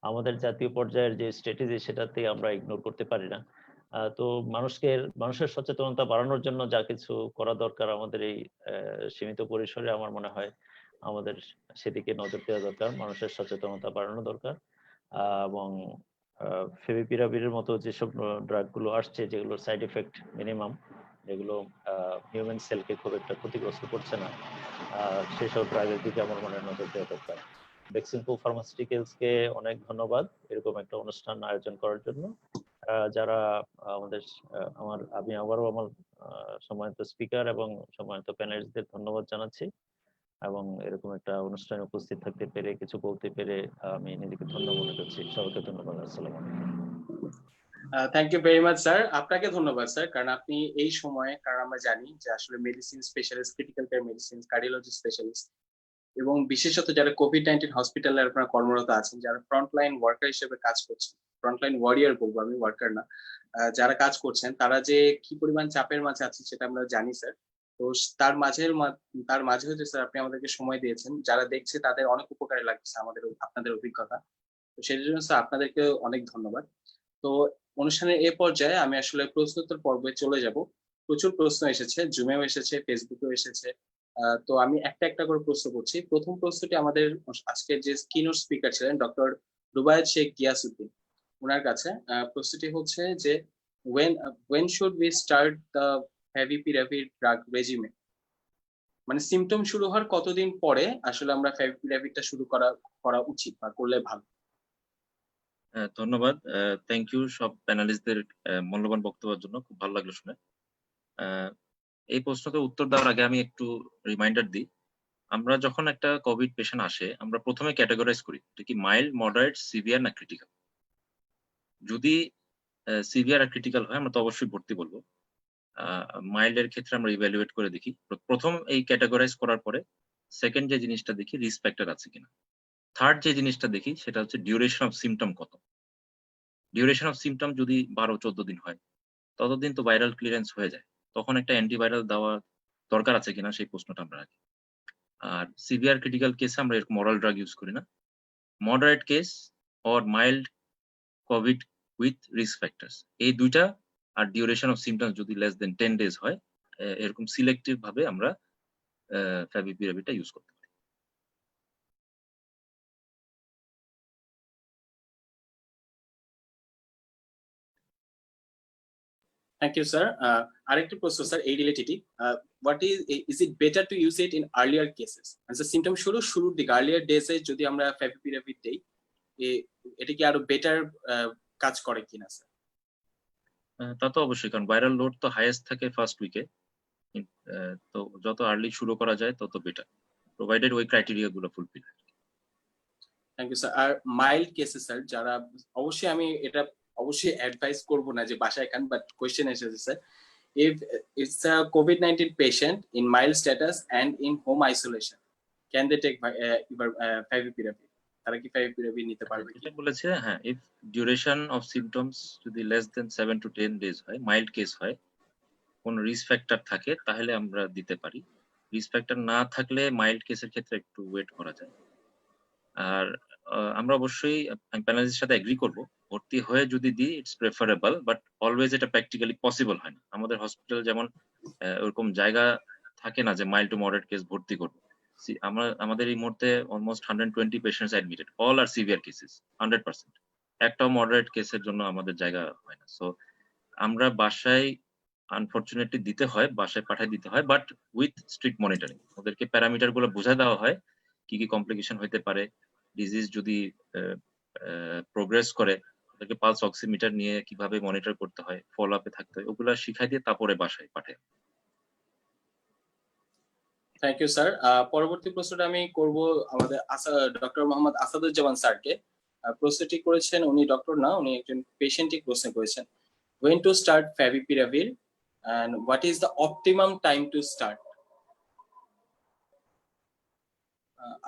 আমাদের জাতীয় পর্যায়ের যে স্ট্র্যাটেজি, সেটাতে আমরা ইগনোর করতে পারি না। তো মানুষের সচেতনতা বাড়ানোর জন্য যা কিছু করা দরকার আমাদের এই সীমিত পরিসরে, আমার মনে হয় আমাদের সেদিকে নজর দেওয়া দরকার, মানুষের সচেতনতা বাড়ানো দরকার। এবং ফেভিপিরাভিরের মতো যেসব ড্রাগ গুলো আসছে, যেগুলোর সাইড এফেক্ট মিনিমাম, যেগুলো হিউম্যান সেলকে খুব একটা ক্ষতিগ্রস্ত করছে না, সেসব ড্রাগের দিকে আমার মনে হয় নজর দেওয়া দরকার। বেক্সিমকো ফার্মাসিউটিক্যালসকে অনেক ধন্যবাদ এরকম একটা অনুষ্ঠান আয়োজন করার জন্য। যারা আমাদের আমি আবারও আমার সম্মানিত স্পিকার এবং সম্মানিত প্যানেলিস্টদের ধন্যবাদ জানাচ্ছি, এবং এরকম একটা অনুষ্ঠানে উপস্থিত থাকতে পেরে, কিছু বলতে পেরে আমি নিজেকে ধন্য মনে করছি। সবাইকে ধন্যবাদ। আসসালামু আলাইকুম। Thank you very much sir, আপনাকে ধন্যবাদ স্যার, কারণ আপনি এই সময়ে, কারণ আমরা জানি যে আসলে medicine specialist, critical care medicine, cardiology specialist এবং বিশেষত যারা কোভিড-19 হসপিটালে আপনারা কর্মরত আছেন, যারা ফ্রন্টলাইন ওয়ার্কার হিসেবে কাজ করছেন, ফ্রন্টলাইন ওয়ারিয়ার বলবো আমি, ওয়ার্কার না, যারা কাজ করছেন তারা যে কি পরিমাণ চাপের মাঝে আছেন সেটা আমরা জানি স্যার। তো তার মাঝে হচ্ছে স্যার আপনি আমাদেরকে সময় দিয়েছেন, যারা দেখছে তাদের অনেক উপকারে লাগছে আপনাদের অভিজ্ঞতা। তো সেই জন্য স্যার আপনাদেরকে অনেক ধন্যবাদ। তো অনুষ্ঠানের এ পর্যায়ে আমি আসলে প্রশ্নোত্তর পর্বে চলে যাব। প্রচুর প্রশ্ন এসেছে, জুমেও এসেছে, ফেসবুকেও এসেছে। তো আমি একটা একটা করে প্রশ্ন করছি। প্রথম প্রশ্নটি আমাদের আজকের যে কিনোট স্পিকার ছিলেন ডক্টর রুবায়েত শেখ গিয়াসউদ্দিন, ওনার কাছে প্রশ্নটি হচ্ছে যে when should we start the favipiravir drug regimen? মানে সিম্পটম শুরু হওয়ার কতদিন পরে আসলে আমরা ফেভিপিরাভিরটা শুরু করা উচিত বা করলে ভালো? ধন্যবাদ। থ্যাংক ইউ সব প্যানেলিস্টদের মূল্যবান বক্তব্যের জন্য, খুব ভালো লাগলো শুনে। এই প্রশ্নকে উত্তর দেওয়ার আগে আমি একটু রিমাইন্ডার দিই। আমরা যখন একটা কোভিড পেশেন্ট আসে, আমরা প্রথমে ক্যাটাগরাইজ করি এটা কি মাইল্ড, মডারেট, সিভিয়ার না ক্রিটিক্যাল। যদি সিভিয়ার আর ক্রিটিক্যাল হয় আমরা তো অবশ্যই ভর্তি বলবো। মাইল্ড এর ক্ষেত্রে আমরা ইভ্যালুয়েট করে দেখি। প্রথম এই ক্যাটাগরাইজ করার পরে সেকেন্ড যে জিনিসটা দেখি রিস্ক ফ্যাক্টর আছে কিনা। থার্ড যে জিনিসটা দেখি সেটা হচ্ছে ডিউরেশন অফ সিমটম কত। ডিউরেশন অফ সিমটম যদি 12-14 দিন হয়, ততদিন তো ভাইরাল ক্লিয়ারেন্স হয়ে যায়, তখন একটা অ্যান্টিভাইরাল দেওয়া দরকার আছে কিনা সেই প্রশ্নটা আমরা রাখি। আর সিভিয়ার ক্রিটিক্যাল কেসে আমরা এরকম অরাল ড্রাগ ইউজ করি না। Moderate case or mild COVID with risk factors, এই দুইটা, আর ডিউরেশন অফ সিমটমস যদি লেস দেন 10 ডেজ হয়, এরকম সিলেক্টিভ ভাবে আমরা ফেভিপিরাভিরটা ইউজ করতে পারি। Thank you sir. আরেকটি প্রশ্ন স্যার এই রিলেটেডই, what is it better to use it in earlier cases? মানে সিমটম শুরুর দিকে আর্লিয়ার ডেজে যদি আমরা ফেভিপিরাভির দেই, এটা কি আরো বেটার কাজ করে কিনা স্যার? তা তো অবশ্যই, কারণ ভাইরাল লোড তো হাইয়েস্ট থাকে ফার্স্ট উইকে, তো যত আর্লি শুরু করা যায় তত বেটার, প্রোভাইডেড ওই ক্রাইটেরিয়া গুলো ফুলফিল হয়। Thank you sir. আর মাইল্ড কেসে স্যার, যারা অবশ্যই আমি এটা অবশ্যই অ্যাডভাইস করব না যে বাসায় খান, বাট কোয়েশ্চেন এসেছে sir, if it's a COVID-19 patient in mild status and in home isolation, can they take favipiravir? তারা কি favipiravir নিতে পারবে? এটা বলেছে, হ্যাঁ, ইফ ডিউরেশন অফ সিমটমস যদি লেস দেন 7 to 10 ডেজ হয়, মাইল্ড কেস হয়, কোন রিস্ক ফ্যাক্টর থাকে, তাহলে আমরা দিতে পারি। রিস্ক ফ্যাক্টর না থাকলে মাইল্ড কেসের ক্ষেত্রে একটু ওয়েট করা যায়। আর আমরা অবশ্যই আমি প্যানেলিস্টের সাথে এগ্রি করব, ভর্তি হয়ে যদি দিই ইটস প্রেফারেবল, বাট অলওয়েজ এটা প্র্যাকটিক্যালি পসিবল হয় না। আমাদের হসপিটাল যেমন ওরকম জায়গা থাকে না যে মাইল্ড টু মডারেট কেস ভর্তি করব। আমাদের এই মুহূর্তে অলমোস্ট 120 পেশেন্টস অ্যাডমিটেড, অল আর সিভিয়ার কেসেস 100%। একটাও মডারেট কেসের জন্য আমাদের জায়গা হয় না। সো আমরা বাসায় আনফরচুনেটলি দিতে হয়, বাসায় পাঠিয়ে দিতে হয়, বাট উইথ স্ট্রিক্ট মনিটরিং। ওদেরকে প্যারামিটার গুলো বোঝা দেওয়া হয়, কি কি কমপ্লিকেশন হতে পারে, ডিজিজ যদি প্রোগ্রেস করে ওদেরকে পালস অক্সিমিটার নিয়ে কিভাবে মনিটর করতে হয়, ফলো আপে থাকতে হয়, ওগুলা শিখাই দিয়ে তারপরে বাসায় পাঠায়। Thank you sir. পরবর্তী প্রশ্নটা আমি করব আমাদের ডক্টর মোহাম্মদ আসাদুজ্জামান স্যারকে। প্রশ্নটি করেছেন, উনি ডক্টর না, উনি একজন পেশেন্টই প্রশ্ন করেছেন, when to start favipiravir and what is the optimum time to start?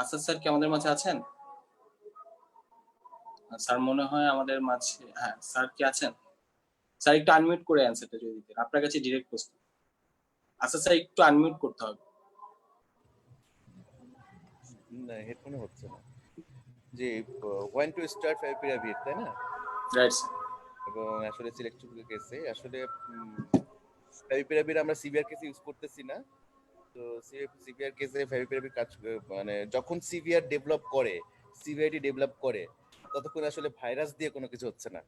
Asad sir কি আমাদের মাঝে আছেন? স্যার মনে হয় আমাদের মাঝে, হ্যাঁ স্যার কি আছেন? স্যার একটু আনমিউট করে অ্যান্সারটা যদি দিতেন, আপনার কাছে ডিরেক্ট প্রশ্ন। আসাদ স্যার একটু আনমিউট করতে হবে। না, হেডফোনে হচ্ছে না। যে when to start favipiravir, তাই না? Right sir. এবং আসলে সিলেক্টিভ কেসে আসলে ফেভিপিরাভির আমরা সিভিয়ার কেসে ইউজ করতেছি না। তো সিভিয়ার কেসে ফেভিপিরাভির কাজ মানে যখন সিভিয়ার ডেভেলপ করে, সিভিয়ারিটি ডেভেলপ করে, ততক্ষণ আসলে ভাইরাস দিয়ে কোনো কিছু হচ্ছে না,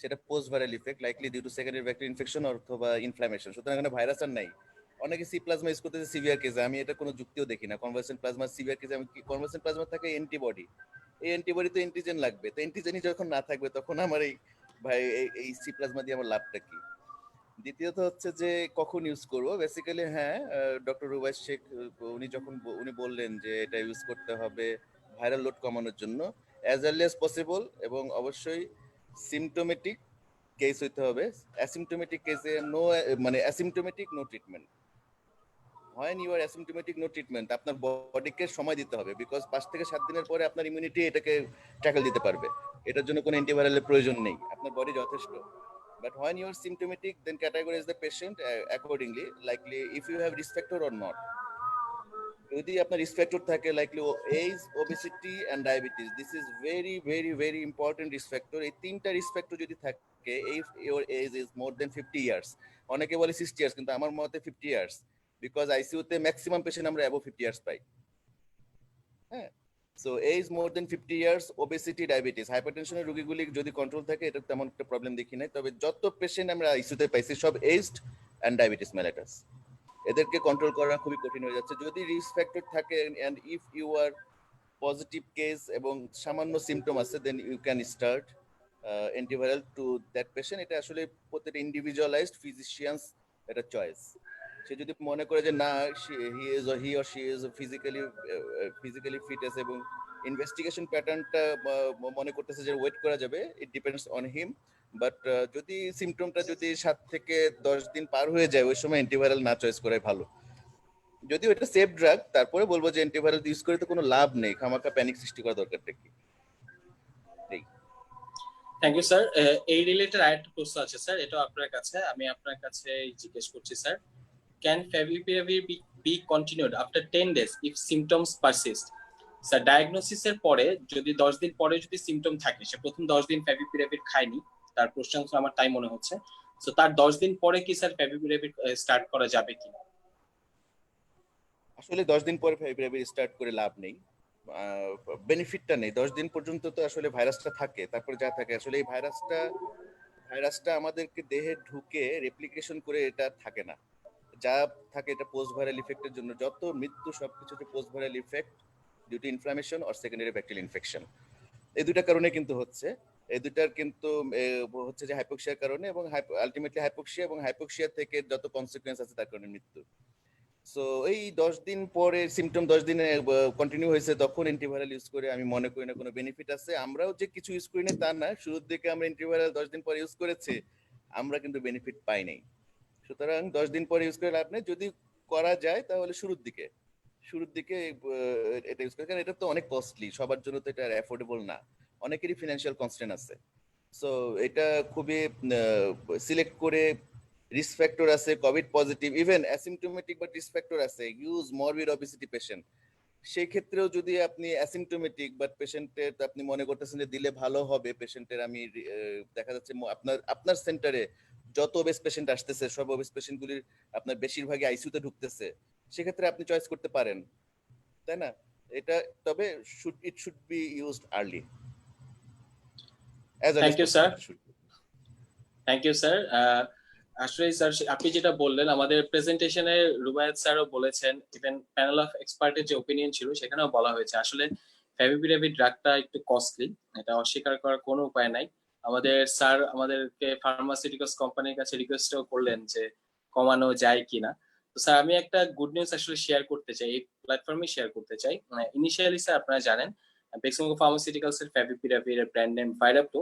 সেটা post viral effect likely due to secondary bacterial infection অথবা ইনফ্লামেশন। সুতরাং এখানে ভাইরাস আর নাই। অনেকে সি প্লাজমা ইউজ করতেছে সিভিয়ার কেসে, আমি এটা কোনো যুক্তিও দেখি না। কনভালসেন্ট প্লাজমা সিভিয়ার কেসে আমি কি, কনভালসেন্ট প্লাজমা থাকে অ্যান্টিবডি, এই অ্যান্টিবডি তো অ্যান্টিজেন লাগবে, তো অ্যান্টিজেনই যখন না থাকবে তখন আমার ভাই এই সি প্লাজমা দিয়ে আমার লাভটা কি? দ্বিতীয়ত হচ্ছে যে কখন ইউজ করবো, বেসিক্যালি হ্যাঁ, ডক্টর রুবাইস শেখ উনি বললেন যে এটা ইউজ করতে হবে ভাইরাল লোড কমানোর জন্য অ্যাজ আর্লি অ্যাজ পসিবল, এবং অবশ্যই সিমটোমেটিক কেস হইতে হবে। অ্যাসিমটোমেটিক কেসে নো, মানে অ্যাসিমটোমেটিক নো ট্রিটমেন্ট। হয় you are asymptomatic no treatment, আপনার বডিকে সময় দিতে হবে, বিকজ 5 থেকে 7 দিনের পরে আপনার ইমিউনিটি এটাকে ট্যাকল দিতে পারবে, এটার জন্য কোনো অ্যান্টিভাইরালের প্রয়োজন নেই, আপনার বডি যথেষ্ট। But when you are symptomatic, then categorize the patient accordingly, likely if you have risk factor or not. যদি আপনার risk factor থাকে likely age, obesity and diabetes, this is very very very important risk factor. এই তিনটা risk factor যদি থাকে, if your age is more than 50 years, অনেকে বলে 60 years, কিন্তু আমার মতে 50 years, because ICU তে ম্যাক্সিমাম পেশেন্ট আমরা above 50 years পাই। হ্যাঁ, সো এজ মোর দেন 50 ইয়ার্স, ওবেসিটি, ডায়াবেটিস, হাইপারটেনশনের রোগীগুলি যদি কন্ট্রোল থাকে এটা তেমন একটা প্রবলেম দেখি নাই। তবে যত পেশেন্ট আমরা আইসিইউতে পাইছি সব এজড অ্যান্ড ডায়াবেটিস মেলাটাস, এদেরকে কন্ট্রোল করা খুবই কঠিন হয়ে যাচ্ছে। যদি রিস্ক ফ্যাক্টর থাকে and if you are positive case এবং সামান্য সিমটম আছে, then you can start antiviral to that patient. এটা আসলে প্রত্যেকটা ইন্ডিভিজুয়ালাইজড ফিজিশিয়ানস এটা চয়েস। সে যদি মনে করে যে না, he or she is physically fit আছে এবং ইনভেস্টিগেশন প্যাটার্নটা মনে করতেছে যে ওয়েট করা যাবে, it depends on him. But যদি সিমটমটা যদি 7 থেকে 10 দিন পার হয়ে যায়, ওই সময় অ্যান্টিভাইরাল না চয়েস করাই ভালো। যদিও এটা সেফ ড্রাগ, তারপরে বলবো যে অ্যান্টিভাইরাল ইউজ করে তো কোনো লাভ নেই, খামাখা প্যানিক সৃষ্টি করা দরকারটা কি? Thank you sir. এই রিলেটেড আরেকটা প্রশ্ন আছে স্যার, এটা আপনার কাছে, আমি আপনার কাছে জিজ্ঞেস করছি sir. Can favipiravir be continued after 10 days if symptoms persist? Sir ডায়াগনোসিসের পরে যদি 10 দিন পরে যদি সিমটম থাকে, সে প্রথম 10 দিন ফেভিপিরাভির খায়নি, তার প্রশ্ন আমার তাই মনে হচ্ছে, সো তার 10 দিন পরে কি স্যার ফেভিপিরাভির স্টার্ট করা যাবে কি? আসলে 10 দিন পরে ফেভিপিরাভির স্টার্ট করে লাভ নেই, বেনিফিটটা নেই। 10 দিন পর্যন্ত তো আসলে ভাইরাসটা থাকে, তারপরে যা থাকে আসলে এই ভাইরাসটা আমাদেরকে দেহে ঢুকে রেপ্লিকেশন করে এটা থাকে না, যা থাকে এটা পোস্ট ভাইরাল ইফেক্টের জন্য। যত মৃত্যু সবকিছুতে post viral effect due to inflammation or secondary bacterial infection, এই দুইটা কারণে কিন্তু হচ্ছে। এই দুইটার কিন্তু হচ্ছে যে হাইপোক্সিয়ার কারণে, এবং আলটিমেটলি হাইপোক্সিয়া এবং হাইপোক্সিয়া থেকে যত কনসিকুয়েন্স আছে তার কারণে মৃত্যু। সো এই 10 দিন পরে সিমটম 10 দিনে কন্টিনিউ হয়েছে, তখন অ্যান্টিভাইরাল ইউজ করে আমি মনে করি না কোনো বেনিফিট আছে। আমরাও যে কিছু ইউজ করি না তা না, শুরুর দিকে আমরা অ্যান্টিভাইরাল 10 দিন পরে ইউজ করেছি, আমরা কিন্তু বেনিফিট পাই নাই। সুতরাং 10 দিন পরে ইউজ করে লাভ নেই, যদি করা যায় তাহলে শুরুর দিকে এটা ইউজ করে, কারণ এটা তো অনেক কস্টলি, সবার জন্য তো এটা অ্যাফোর্ডেবল না, অনেকেরই ফিনান্সিয়াল কনস্ট্রেন্ট আছে। সো এটা খুবই সিলেক্ট করে, রিস্ক ফ্যাক্টর আছে, কোভিড পজিটিভ, ইভেন অ্যাসিমটোমেটিক বা রিস্ক ফ্যাক্টর আছে, ইউজ মরবিড ওবেসিটি পেশেন্ট, সেই ক্ষেত্রেও যদি আপনি অ্যাসিমটোমেটিক বাট পেশেন্টের আপনি মনে করতেছেন যে দিলে ভালো হবে পেশেন্টের, আমি দেখা যাচ্ছে আপনার সেন্টারে যত ওবেস পেশেন্ট আসতেছে সব ওবেস পেশেন্টগুলির আপনার বেশিরভাগই আইসিইউতে ঢুকতেছে, সেক্ষেত্রে আপনি চয়েস করতে পারেন, তাই না? এটা তবে it should be used early. Thank you sir. Thank you sir. আসলে স্যার আপনি যেটা বললেন, আমাদের প্রেজেন্টেশনে রুবায়েত স্যারও বলেছেন, ইভেন প্যানেল অফ এক্সপার্টের যে ওপিনিয়ন ছিল সেখানেও বলা হয়েছে আসলে ফেভিপিরাভির ড্রাগটা একটু কস্টলি, এটা অস্বীকার করার কোনো উপায় নাই। আমাদের স্যার আমাদেরকে ফার্মাসিউটিক্যালস কোম্পানির কাছে রিকোয়েস্টও করলেন যে কমানো যায় কিনা। তো স্যার আমি একটা গুড নিউজ আসলে শেয়ার করতে চাই, এই প্ল্যাটফর্মে শেয়ার করতে চাই। ইনিশিয়ালি স্যার আপনারা জানেন বেক্সিমকো ফার্মাসিউটিক্যালস এর ফেভিপিরাভির ব্র্যান্ড নেম ভাইরাপ্টো,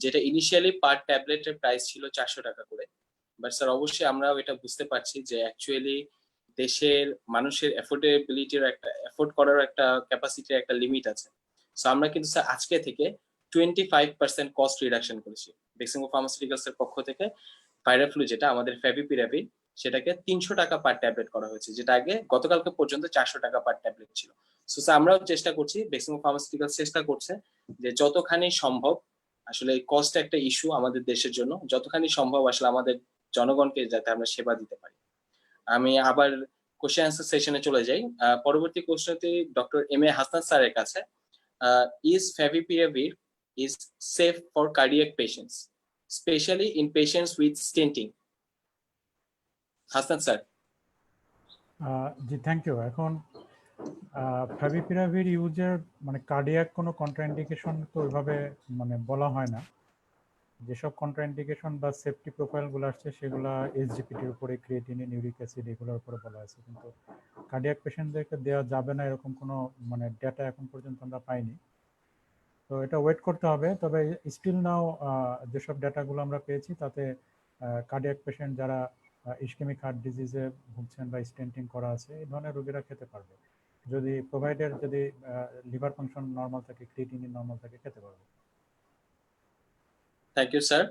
যেটা ইনিশিয়ালি পার ট্যাবলেটের প্রাইস ছিল 400 টাকা করে। বাট স্যার অবশ্যই আমরাও এটা বুঝতে পারছি যে অ্যাকচুয়ালি দেশের মানুষের এফোর্ডেবিলিটির একটা এফোর্ড করার একটা ক্যাপাসিটির একটা লিমিট আছে। সো আমরা কিন্তু স্যার আজকে থেকে 25% কস্ট রিডাকশন করেছি বেক্সিমকো ফার্মাসিউটিক্যালস এর পক্ষ থেকে। ভাইরাফ্লু যেটা আমাদের ফেভিপিরাভির, সেটাকে 300 টাকা পার ট্যাবলেট করা হয়েছে, যেটা আগে গতকালকে পর্যন্ত 400 টাকা পার ট্যাবলেট ছিল। সো স্যার আমরাও চেষ্টা করছি, বেক্সিমকো ফার্মাসিউটিক্যালস চেষ্টা করছে যে যতখানি সম্ভব, আসলে কস্ট একটা ইস্যু আমাদের দেশের জন্য, যতখানি সম্ভব আসলে আমাদের জনগণকে যাতে আমরা সেবা দিতে পারি। আমি আবার কোশ্চেন আনসার সেশনে চলে যাই। পরবর্তী কোশ্চেনটি ডক্টর এম এ হাসান স্যারের কাছে। Is favipiravir is safe for cardiac patients, especially in patients with stenting? Hasan sir. জি থ্যাংক ইউ। এখন ফ্যাভিপিরাভির ইউজের মানে কার্ডিয়াক কোনো কন্ট্রাইন্ডিকেশন তো ওইভাবে মানে বলা হয় না। যেসব কন্ট্রাইন্ডিকেশন বা সেফটি প্রোফাইলগুলো আসছে সেগুলো এসজিপিটির উপরে, ক্রিয়েটিনিন, ইউরিক অ্যাসিড এগুলোর উপরে বলা আছে, কিন্তু কার্ডিয়াক পেশেন্টদেরকে দেওয়া যাবে না এরকম কোনো মানে ডেটা এখন পর্যন্ত আমরা পাইনি। তো এটা ওয়েট করতে হবে। তবে স্টিল নাও যেসব ডেটাগুলো আমরা পেয়েছি তাতে কার্ডিয়াক পেশেন্ট যারা ইসকেমিক হার্ট ডিজিজে ভুগছেন বা স্টেন্টিং করা আছে এই ধরনের রোগীরা খেতে পারবে, যদি প্রোভাইডার যদি লিভার ফাংশন নর্মাল থাকে, ক্রিয়েটিনিন নর্মাল থাকে, খেতে পারবে। Thank you sir.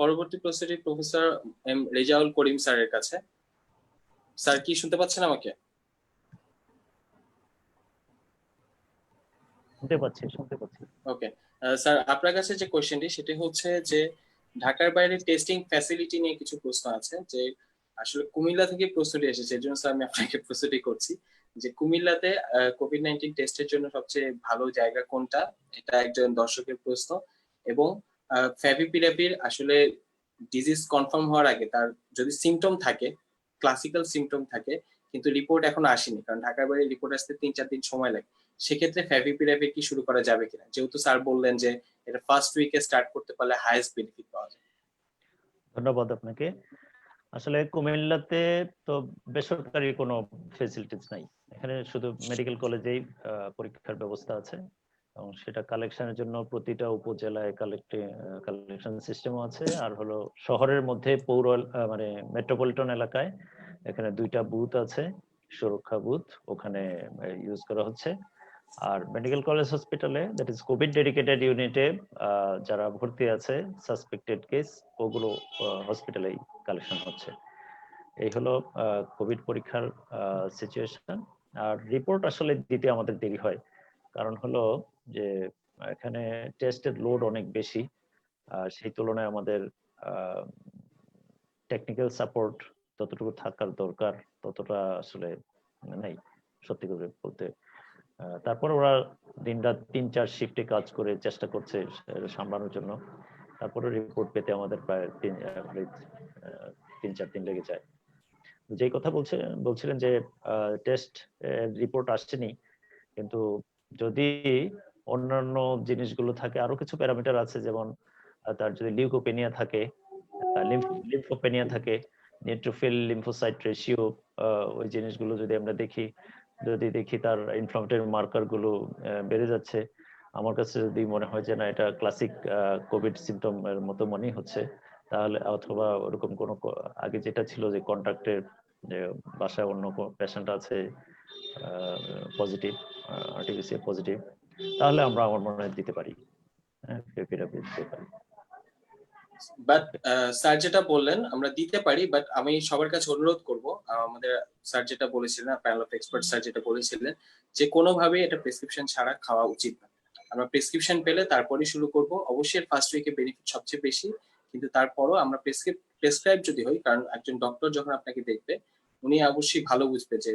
পরবর্তী প্রশ্নটি প্রফেসর এম রেজাউল করিম স্যারের কাছে। স্যার কি শুনতে পাচ্ছেন আমাকে? শুনতে পাচ্ছি। ওকে স্যার, আপনার কাছে যে কোশ্চেনটি সেটি হচ্ছে যে ঢাকার বাইরে টেস্টিং ফ্যাসিলিটি নিয়ে কিছু প্রশ্ন আছে, যে আসলে কুমিল্লা থেকে প্রশ্নটি এসেছে, এর জন্য স্যার আমি আপনাকে প্রশ্নটি করছি যে কুমিল্লাতে কোভিড-19 টেস্টের জন্য সবচেয়ে ভালো জায়গা কোনটা, এটা একজন দর্শকের প্রশ্ন। এবং ফ্যাভিপিরাভির আসলে ডিজিজ কনফার্ম হওয়ার আগে তার যদি সিমটম থাকে, ক্লাসিক্যাল সিমটম থাকে, কিন্তু রিপোর্ট এখনো আসেনি, কারণ ঢাকার বাইরে রিপোর্ট আসতে 3-4 দিন সময় লাগে, সেক্ষেত্রে ফ্যাভিপিরাভির কি শুরু করা যাবে কিনা, যেহেতু স্যার বললেন যে এটা ফার্স্ট উইকে স্টার্ট করতে পারলে হাইয়েস্ট বেনিফিট পাওয়া যায়। ধন্যবাদ আপনাকে। আসলে কুমিল্লাতে তো বেসরকারি কোনো ফেসিলিটিস নাই, এখানে শুধু মেডিকেল কলেজেই পরীক্ষার ব্যবস্থা আছে এবং সেটা কালেকশনের জন্য প্রতিটা উপজেলায় কালেকশন সিস্টেমও আছে। আর হলো শহরের মধ্যে পৌর মানে মেট্রোপলিটন এলাকায় এখানে 2টা বুথ আছে, সুরক্ষা বুথ, ওখানে ইউজ করা হচ্ছে। আর মেডিকেল কলেজ হসপিটালে, দ্যাট ইজ কোভিড ডেডিকেটেড ইউনিটে যারা ভর্তি আছে সাসপেক্টেড কেস, ওগুলো হসপিটালেই কালেকশন হচ্ছে। এই হলো কোভিড পরীক্ষার সিচুয়েশন। আর রিপোর্ট আসলে দিতে আমাদের দেরি হয়, কারণ হলো যে এখানে টেস্টের লোড অনেক বেশি, সেই তুলনায় আমাদের টেকনিক্যাল সাপোর্ট যতটুকু থাকার দরকার ততটা আসলে নেই সত্যি করে বলতে। তারপর ওরা দিনরাত 3-4 শিফটে কাজ করে চেষ্টা করছে সামলানোর জন্য, তারপরে রিপোর্ট পেতে আমাদের প্রায় 3-4 দিন লেগে যায়। যে কথা বলছিলেন যে টেস্ট রিপোর্ট আসছেনি, কিন্তু যদি অন্যান্য জিনিসগুলো থাকে, আরো কিছু প্যারামিটার আছে, যেমন তার যদি লিউকোপেনিয়া থাকে, লিম্ফোপেনিয়া থাকে, নিউট্রোফিল লিম্ফোসাইট রেশিও, ওই জিনিসগুলো যদি আমরা দেখি তার ইনফ্লামেটরি মার্কার গুলো বেড়ে যাচ্ছে, আমার কাছে যদি মনে হয় যে না এটা ক্লাসিক কোভিড সিমটম এর মতো মনেই হচ্ছে, তাহলে অথবা ওরকম কোনো আগে যেটা ছিল যে কন্ট্যাক্টের যে বাসায় অন্য পেশেন্ট আছে পজিটিভ, আরটিপিসিআর পজিটিভ, তাহলে আমরা আমার মনে হয় দিতে পারি, দিতে পারি। বাট স্যার যেটা বললেন আমরা দিতে পারি, বাট আমি সবার কাছে অনুরোধ করব, আমাদের স্যার যেটা বলেছিলেন, প্যানেল অফ এক্সপার্ট স্যার যেটা বলেছিলেন যে কোনোভাবে এটা প্রেসক্রিপশন ছাড়া খাওয়া উচিত না। আমরা প্রেসক্রিপশন পেলে তারপরেই শুরু করব। অবশ্যই ফার্স্ট উইকে বেনিফিট সবচেয়ে বেশি, কিন্তু তারপরও আমরা প্রেসক্রাইব যদি হই, কারণ একজন ডক্টর যখন আপনাকে দেখবে উনি অবশ্যই ভালো বুঝবে যে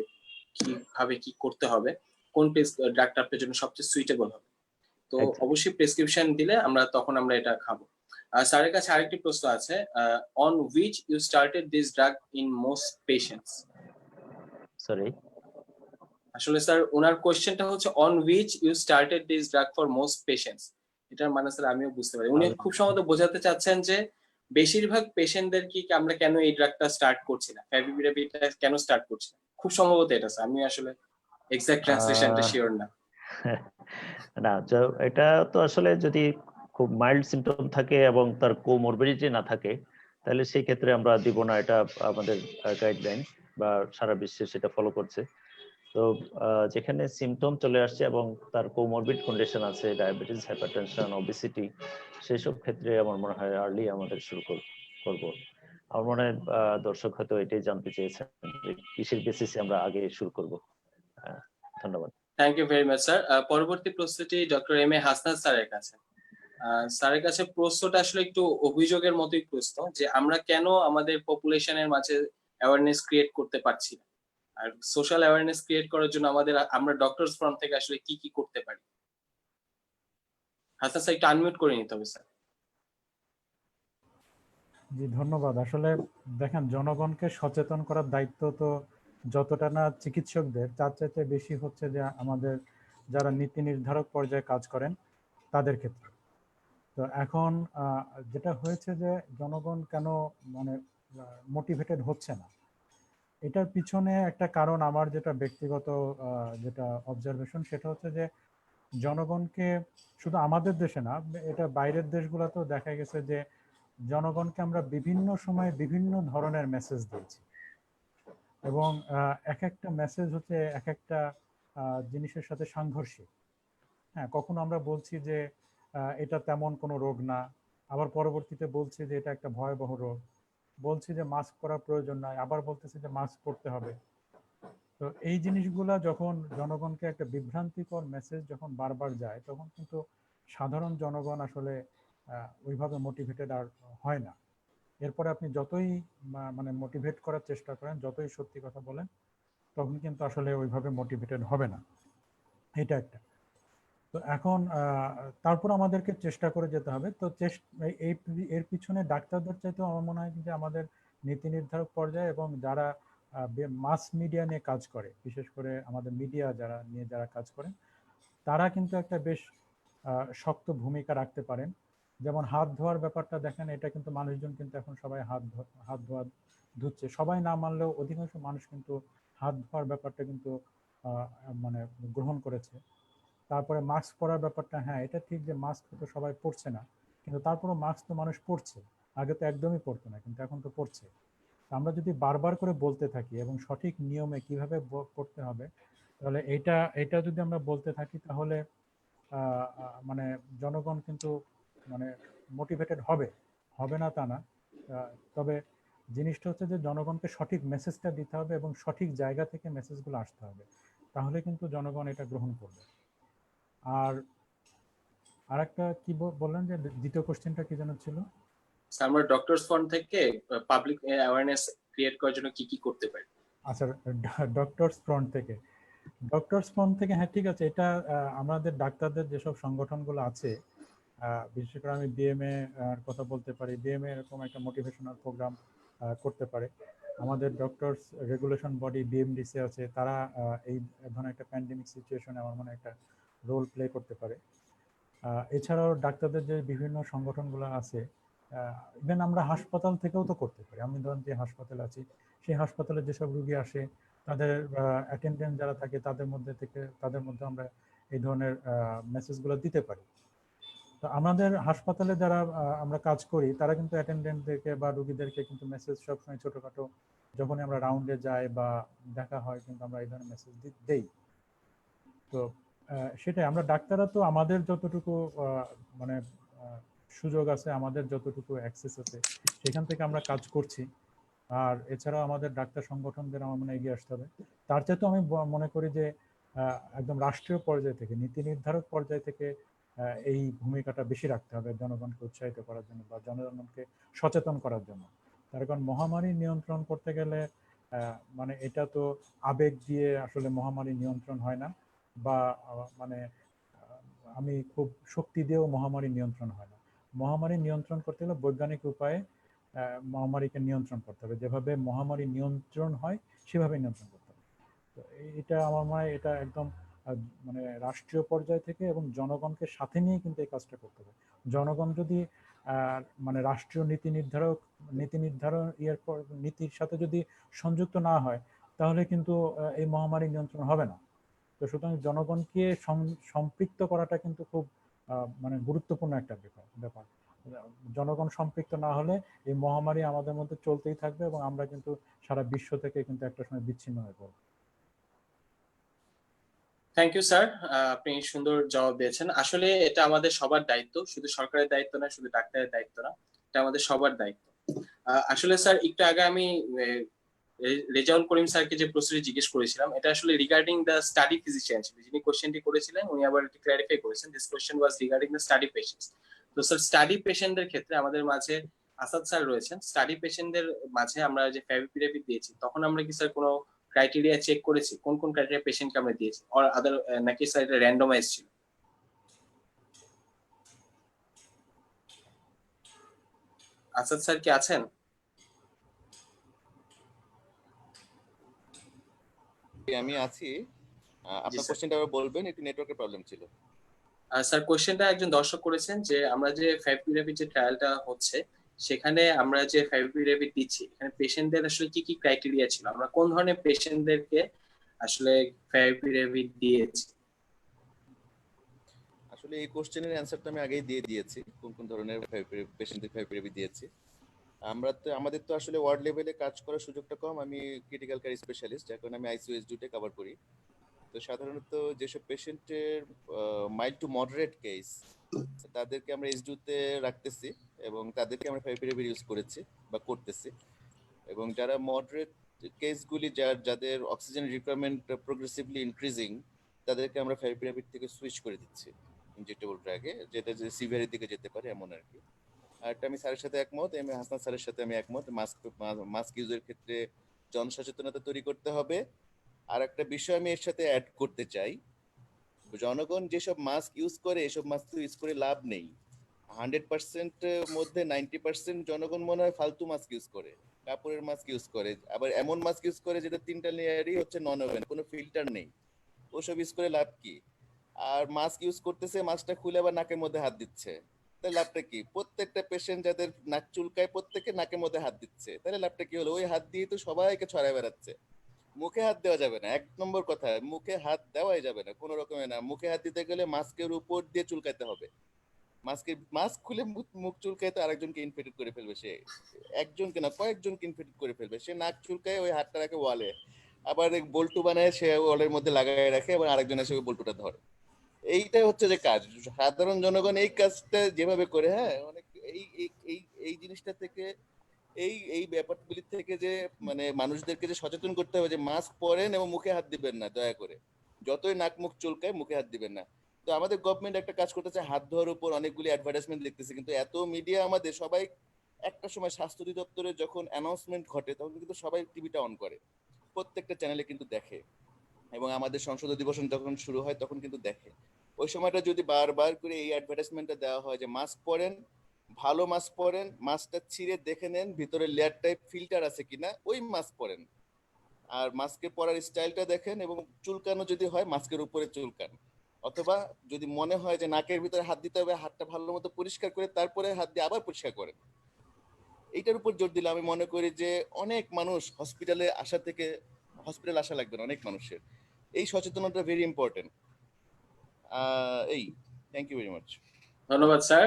কিভাবে কি করতে হবে, কোন ড্রাগটা আপনার জন্য সবচেয়ে সুইটেবল হবে। তো অবশ্যই প্রেসক্রিপশন দিলে তখন আমরা এটা খাবো। স্যারের কাছে আরেকটি প্রশ্ন আছে, on which you started this drug in most patients. Sorry, আসলে স্যার ওনার কোশ্চেনটা হচ্ছে on which you started this drug for most patients, এটার মানে স্যার আমিও বুঝতে পারি উনি খুব সম্ভবত বোঝাতে চাচ্ছেন যে বেশিরভাগ পেশেন্টদের কি আমরা কেন এই ড্রাগটা স্টার্ট করছি না, ফ্যাভিপিরাভিরটা কেন স্টার্ট করছি না, খুব সম্ভবত এটা স্যার, আমি আসলে এক্সাক্ট ট্রান্সলেশনটা শিওর না। না, এটা তো আসলে যদি খুব মাইল্ড সিমটম থাকে এবং তার কোমরবিডিটি না থাকে, তাহলে সেই ক্ষেত্রে আমরা দিব না, এটা আমাদের গাইডলাইন বা সারা বিশ্বে সেটা ফলো করছে। তো যেখানে সিমটম চলে আসছে এবং তার কোমরবিড কন্ডিশন আছে, ডায়াবেটিস, হাইপারটেনশন, ওবেসিটি, সেসব ক্ষেত্রে আমার মনে হয় আর্লি আমাদের শুরু করব। আমার মনে হয় দর্শক হয়তো এটাই জানতে চেয়েছেন যে কিসের বেসিসে আমরা আগে শুরু করব। ধন্যবাদ। Thank you very much sir. পরবর্তী প্রশ্নটি ডক্টর এম এ হাসনাত স্যারের কাছে। স্যারের কাছে প্রশ্নটা আসলে একটু অভিযোগের মতোই প্রশ্ন, যে আমরা কেন আমাদের পপুলেশনের মাঝে অ্যাওয়ারনেস ক্রিয়েট করতে পারছি না, আর সোশ্যাল অ্যাওয়ারনেস ক্রিয়েট করার জন্য আমরা ডক্টরস ফ্রন্ট থেকে আসলে কি কি করতে পারি। হাসান স্যার একটু আনমিউট করে নিতে হবে স্যার। জি ধন্যবাদ। আসলে দেখেন, জনগণকে সচেতন করার দায়িত্ব তো যতটা না চিকিৎসকদের, তার চাইতে বেশি হচ্ছে যে আমাদের যারা নীতি নির্ধারক পর্যায়ে কাজ করেন তাদের ক্ষেত্রে। তো এখন যেটা হয়েছে যে জনগণ কেন মানে মোটিভেটেড হচ্ছে না, এটার পিছনে একটা কারণ আমার যেটা ব্যক্তিগত যেটা অবজারভেশন, সেটা হচ্ছে যে জনগণকে শুধু আমাদের দেশে না, এটা বাইরের দেশগুলোতেও দেখা গেছে যে জনগণকে আমরা বিভিন্ন সময় বিভিন্ন ধরনের মেসেজ দিয়েছি, এবং এক একটা মেসেজ হচ্ছে এক একটা জিনিসের সাথে সাংঘর্ষিক। হ্যাঁ, কখনো আমরা বলছি যে এটা তেমন কোনো রোগ না, আবার পরবর্তীতে বলছি যে এটা একটা ভয়াবহ রোগ, বলছি যে মাস্ক করার প্রয়োজন নাই, আবার বলতেছি যে মাস্ক করতে হবে। তো এই জিনিসগুলা যখন জনগণকে একটা বিভ্রান্তিকর মেসেজ যখন বারবার যায়, তখন কিন্তু সাধারণ জনগণ আসলে ওইভাবে মোটিভেটেড আর হয় না। এরপরে আপনি যতই মানে মোটিভেট করার চেষ্টা করেন, যতই সত্যি কথা বলেন, তখন কিন্তু আসলে ওইভাবে মোটিভেটেড হবে না। এটা একটা। তো এখন তারপর আমাদেরকে চেষ্টা করে যেতে হবে। তো এর পিছনে ডাক্তারদের চাইতেও আমার মনে হয় যে আমাদের নীতি নির্ধারক পর্যায়ে এবং যারা মাস মিডিয়া নিয়ে কাজ করে, বিশেষ করে আমাদের মিডিয়া যারা কাজ করেন, তারা কিন্তু একটা বেশ শক্ত ভূমিকা রাখতে পারেন। যেমন হাত ধোয়ার ব্যাপারটা দেখেন, এটা কিন্তু মানুষজন কিন্তু এখন সবাই হাত ধুচ্ছে, সবাই না মানলেও অধিকাংশ মানুষ কিন্তু হাত ধোয়ার ব্যাপারটা কিন্তু মানে গ্রহণ করেছে। তারপরে মাস্ক পরার ব্যাপারটা, হ্যাঁ এটা ঠিক যে মাস্ক তো সবাই পরছে না, কিন্তু তারপরে মাস্ক তো মানুষ পরছে। আগে তো একদমই পরতো না, কিন্তু এখন তো পরছে। আমরা যদি বারবার করে বলতে থাকি এবং সঠিক নিয়মে কিভাবে পড়তে হবে, তাহলে এটা যদি আমরা বলতে থাকি, তাহলে মানে জনগণ কিন্তু মানে মোটিভেটেড হবে, হবে না তা না। তবে জিনিসটা হচ্ছে যে জনগণকে সঠিক মেসেজটা দিতে হবে এবং সঠিক জায়গা থেকে মেসেজগুলো আসতে হবে, তাহলে কিন্তু জনগণ এটা গ্রহণ করবে। আর আরেকটা কি বললেন যে দ্বিতীয় কোশ্চেনটা কি যেন ছিল? আমরা ডক্টরস ফ্রন্ট থেকে পাবলিক অ্যাওয়ারনেস ক্রিয়েট করার জন্য কি কি করতে পারি? আচ্ছা, ডক্টরস ফ্রন্ট থেকে হ্যাঁ ঠিক আছে। এটা আমাদের ডাক্তারদের যেসব সংগঠনগুলো আছে, বিশেষ করে আমি বিএমএ কথা বলতে পারি। বিএমএ এরকম একটা মোটিভেশনাল প্রোগ্রাম করতে পারে। আমাদের ডক্টরস রেগুলেশন বডি বিএমডিসি আছে, তারা এই ধরনের একটা প্যান্ডেমিক সিচুয়েশনে আমার মনে একটা রোল প্লে করতে পারে। এছাড়াও ডাক্তারদের যে বিভিন্ন সংগঠনগুলো আছে, ইভেন আমরা হাসপাতাল থেকেও তো করতে পারি। আমি ধরেন যে হাসপাতাল আছি, সেই হাসপাতালে যেসব রুগী আসে, তাদের অ্যাটেন্ডেন্ট যারা থাকে, তাদের মধ্যে আমরা এই ধরনের মেসেজগুলো দিতে পারি। তো আমাদের হাসপাতালে যারা আমরা কাজ করি, তারা কিন্তু অ্যাটেন্ডেন্টদেরকে বা রুগীদেরকে কিন্তু মেসেজ সবসময় ছোটখাটো যখনই আমরা রাউন্ডে যাই বা দেখা হয়, কিন্তু আমরা এই ধরনের মেসেজ দেই। তো সেটাই, আমরা ডাক্তাররা তো আমাদের যতটুকু মানে সুযোগ আছে, আমাদের যতটুকু অ্যাক্সেস আছে, সেখান থেকে আমরা কাজ করছি। আর এছাড়াও আমাদের ডাক্তার সংগঠনদের আমার মনে এগিয়ে আসতে হবে। তার চাইতে আমি মনে করি যে একদম রাষ্ট্রীয় পর্যায় থেকে, নীতি নির্ধারক পর্যায় থেকে এই ভূমিকাটা বেশি রাখতে হবে জনগণকে উৎসাহিত করার জন্য বা জনগণকে সচেতন করার জন্য। তার কারণ মহামারী নিয়ন্ত্রণ করতে গেলে মানে এটা তো আবেগ দিয়ে আসলে মহামারী নিয়ন্ত্রণ হয় না, বা মানে আমি খুব শক্তি দিয়েও মহামারী নিয়ন্ত্রণ হয় না। মহামারী নিয়ন্ত্রণ করতে গেলে বৈজ্ঞানিক উপায়ে মহামারীকে নিয়ন্ত্রণ করতে হবে, যেভাবে মহামারী নিয়ন্ত্রণ হয় সেভাবে নিয়ন্ত্রণ করতে হবে। তো এটা আমার মনে হয় এটা একদম মানে রাষ্ট্রীয় পর্যায় থেকে এবং জনগণকে সাথে নিয়ে কিন্তু এই কাজটা করতে হবে। জনগণ যদি মানে রাষ্ট্রীয় নীতি নির্ধারণ নীতির সাথে যদি সংযুক্ত না হয়, তাহলে কিন্তু এই মহামারী নিয়ন্ত্রণ হবে না। তো সুতরাং জনগণকে সম্পৃক্ত করাটা কিন্তু খুব মানে গুরুত্বপূর্ণ একটা ব্যাপার। জনগণ সম্পৃক্ত না হলে এই মহামারী আমাদের মধ্যে চলতেই থাকবে এবং আমরা কিন্তু সারা বিশ্ব থেকে কিন্তু একটা সময় বিচ্ছিন্ন হয়ে পড়ব। থ্যাংক ইউ স্যার, আপনি সুন্দর জবাব দিয়েছেন। আসলে এটা আমাদের সবার দায়িত্ব, শুধু সরকারের দায়িত্ব না, শুধু ডাক্তারের দায়িত্ব না, এটা আমাদের সবার দায়িত্ব। আসলে স্যার একটু আগে আমি রেজাউল করিম স্যারকে যে প্রশ্নটি জিজ্ঞেস করেছিলাম, এটা আসলে রিগার্ডিং দ্য স্টাডি ফিজিশিয়ান ছিল। যিনি কোশ্চেনটি করেছিলেন উনি আবার একটু ক্ল্যারিফাই করেছেন, this question was regarding the study patients. তো স্যার স্টাডি পেশেন্টদের ক্ষেত্রে আমাদের মাঝে আসাদ স্যার রয়েছেন। স্টাডি পেশেন্টদের মাঝে আমরা যে ফ্যাভিপিরাভির দিয়েছি, তখন আমরা কি স্যার কোনো ক্রাইটেরিয়া চেক করেছি কোন কোন ক্রাইটেরিয়া পেশেন্টকে আমরা দিয়েছি, অর আদার নাকি স্যার এটা র্যান্ডমাইজ ছিল? আসাদ স্যার কি আছেন? আমি আছি। আপনার স্যার। কোশ্চেনটা আবার বলবেন, একটু নেটওয়ার্কের প্রবলেম ছিল। স্যার কোশ্চেনটা একজন দর্শক করেছেন যে আমরা যে ফাইভিপিরাভির যে ট্রায়ালটা হচ্ছে সেখানে আমরা যে ফাইভিপিরাভির দিচ্ছি এখানে পেশেন্টদের আসলে কি কি ক্রাইটেরিয়া ছিল, আমরা কোন ধরনের পেশেন্টদেরকে আসলে ফাইভিপিরাভির দিয়েছি? আসলে এই কোশ্চেনের অ্যান্সারটা আমি আগেই দিয়ে দিয়েছি, কোন কোন ধরনের পেশেন্টদের ফাইভিপিরাভি দিয়েছি। আমাদের তো আসলে ওয়ার্ড লেভেলে কাজ করার সুযোগটা কম। আমি ক্রিটিক্যাল কেয়ার স্পেশালিস্ট, এখন আমি আইসিইউ এসডিউতে কভার করি। তো সাধারণত যেসব পেশেন্টের মাইল্ড টু মডারেট কেস তাদেরকে আমরা এসডিউতে রাখতেছি এবং তাদেরকে আমরা ফাইভিপিরাভি ইউজ করেছি বা করতেছি। এবং যারা মডারেট কেসগুলি যাদের অক্সিজেন রিকোয়ারমেন্ট প্রোগ্রেসিভলি ইনক্রিজিং তাদেরকে আমরা ফাইভিপিরাভির থেকে সুইচ করে দিচ্ছি ইনজেক্টেবল ড্রাগে, যেটা যে সিভিয়ারের দিকে যেতে পারে এমন আর কি। আর একটা আমি স্যারের সাথে একমত, আমি হাসান স্যারের সাথে আমি একমত, মাস্ক ইউজের ক্ষেত্রে জনসচেতনতা তৈরি করতে হবে। আর একটা বিষয় আমি এর সাথে অ্যাড করতে চাই, জনগণ যেসব মাস্ক ইউজ করে এসব মাস্ক ইউজ করে লাভ নেই। 100% মধ্যে 90% জনগণ মনে হয় ফালতু মাস্ক ইউজ করে, কাপড়ের মাস্ক ইউজ করে, আবার এমন মাস্ক ইউজ করে যেটা 3টা লেয়ারই হচ্ছে নন ওভেন, কোনো ফিল্টার নেই। ওসব ইউজ করে লাভ কি? আর মাস্ক ইউজ করতেছে, মাস্কটা খুলে আবার নাকের মধ্যে হাত দিচ্ছে, তাহলে লাভটা কি? প্রত্যেকটা পেশেন্ট যাদের নাক চুলকায় প্রত্যেকে নাকের মধ্যে হাত দিচ্ছে, তাহলে লাভটা কি হলো? ওই হাত দিয়ে তো সবাইকে ছড়ায় বেড়াচ্ছে। মুখে হাত দেওয়া যাবে না, 1 নম্বর কথা, মুখে হাত দেওয়াই যাবে না কোনো রকমে না। মুখে হাত দিতে গেলে মাস্কের উপর দিয়ে চুলকাইতে হবে। মাস্ক খুলে মুখ চুলকায় তো আরেকজনকে ইনফেক্টেড করে ফেলবে, সে একজনকে না কয়েকজনকে ইনফেক্টেড করে ফেলবে। সে নাক চুলকায় ওই হাতটা রাখে ওয়ালে, আবার বল্টু বানায় সে ওয়ালের মধ্যে লাগায় রাখে, এবং আরেকজন এসে ওই বল্টুটা ধরে। এইটাই হচ্ছে যে কাজ। সাধারণ জনগণ এই কাজটা যেভাবে করে, হ্যাঁ, অনেক এই এই এই এই জিনিসটা থেকে, এই এই ব্যাপারগুলি থেকে যে মানে মানুষদেরকে যে সচেতন করতে হবে যে মাস্ক পরেন এবং মুখে হাত দিবেন না দয়া করে, যতই নাক মুখ চুলকায় মুখে হাত দিবেন না। তো আমাদের গভর্নমেন্ট একটা কাজ করতেছে, হাত ধোয়ার উপর অনেকগুলি অ্যাডভার্টাইজমেন্ট দেখতেছি, কিন্তু এত মিডিয়া আমাদের সবাই, একটা সময় স্বাস্থ্য অধিদপ্তরে যখন অ্যানাউন্সমেন্ট ঘটে তখন কিন্তু সবাই টিভিটা অন করে, প্রত্যেকটা চ্যানেলে কিন্তু দেখে, এবং আমাদের সংসদ অধিবেশন যখন শুরু হয় তখন কিন্তু দেখে। ওই সময়টা যদি বারবার করে এই অ্যাডভার্টাইজমেন্টটা দেওয়া হয় যে মাস্ক পরেন, ভালো মাস্ক পরেন, মাস্কটা ছিঁড়ে দেখে নেন ভিতরে লেয়ার টাইপ ফিল্টার আছে কিনা, ওই মাস্ক পরেন। আর মাস্কের পরার স্টাইলটা দেখেন, এবং চুলকানো যদি হয় মাস্কের উপরে চুলকান, অথবা যদি মনে হয় যে নাকের ভিতরে হাত দিতে হবে, হাতটা ভালো মতো পরিষ্কার করে তারপরে হাত দিয়ে আবার পরিষ্কার করেন। এইটার উপর জোর দিলে আমি মনে করি যে অনেক মানুষ হসপিটালে আসা লাগবে না অনেক মানুষের। এই সচেতনতা ভেরি ইম্পর্টেন্ট। এই থ্যাংক ইউ ভেরি মাচ। ধন্যবাদ স্যার।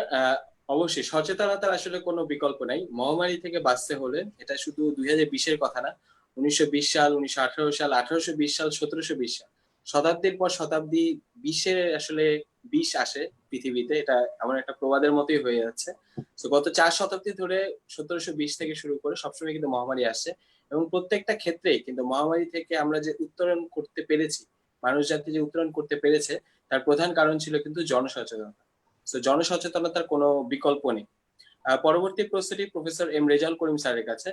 অবশ্যই সচেতনতার আসলে কোনো বিকল্প নাই। মহামারী থেকে বাঁচতে হলে এটা শুধু 2020-এর কথা না, 1920 সাল, 1918 সাল, 1820 সাল, 1720 সাল, শতাব্দীর পর শতাব্দী বিশ্বে আসলে বিষ আসে পৃথিবীতে, এটা এমন একটা প্রবাদের মতোই হয়ে যাচ্ছে। তো গত 4 শতাব্দী ধরে 1720 থেকে শুরু করে সবসময় কিন্তু মহামারী আসছে, এবং প্রত্যেকটা ক্ষেত্রেই কিন্তু মহামারী থেকে আমরা যে উত্তরণ করতে পেরেছি, মানুষ জাতি যে উত্তরণ করতে পেরেছে, তার প্রধান কারণ ছিল কিন্তু জনসচেতনতা। তো জনসচেতনতার কোনো বিকল্প নেই। পরবর্তী প্রশ্নটি প্রফেসর এম রেজাউল করিম স্যারের কাছে।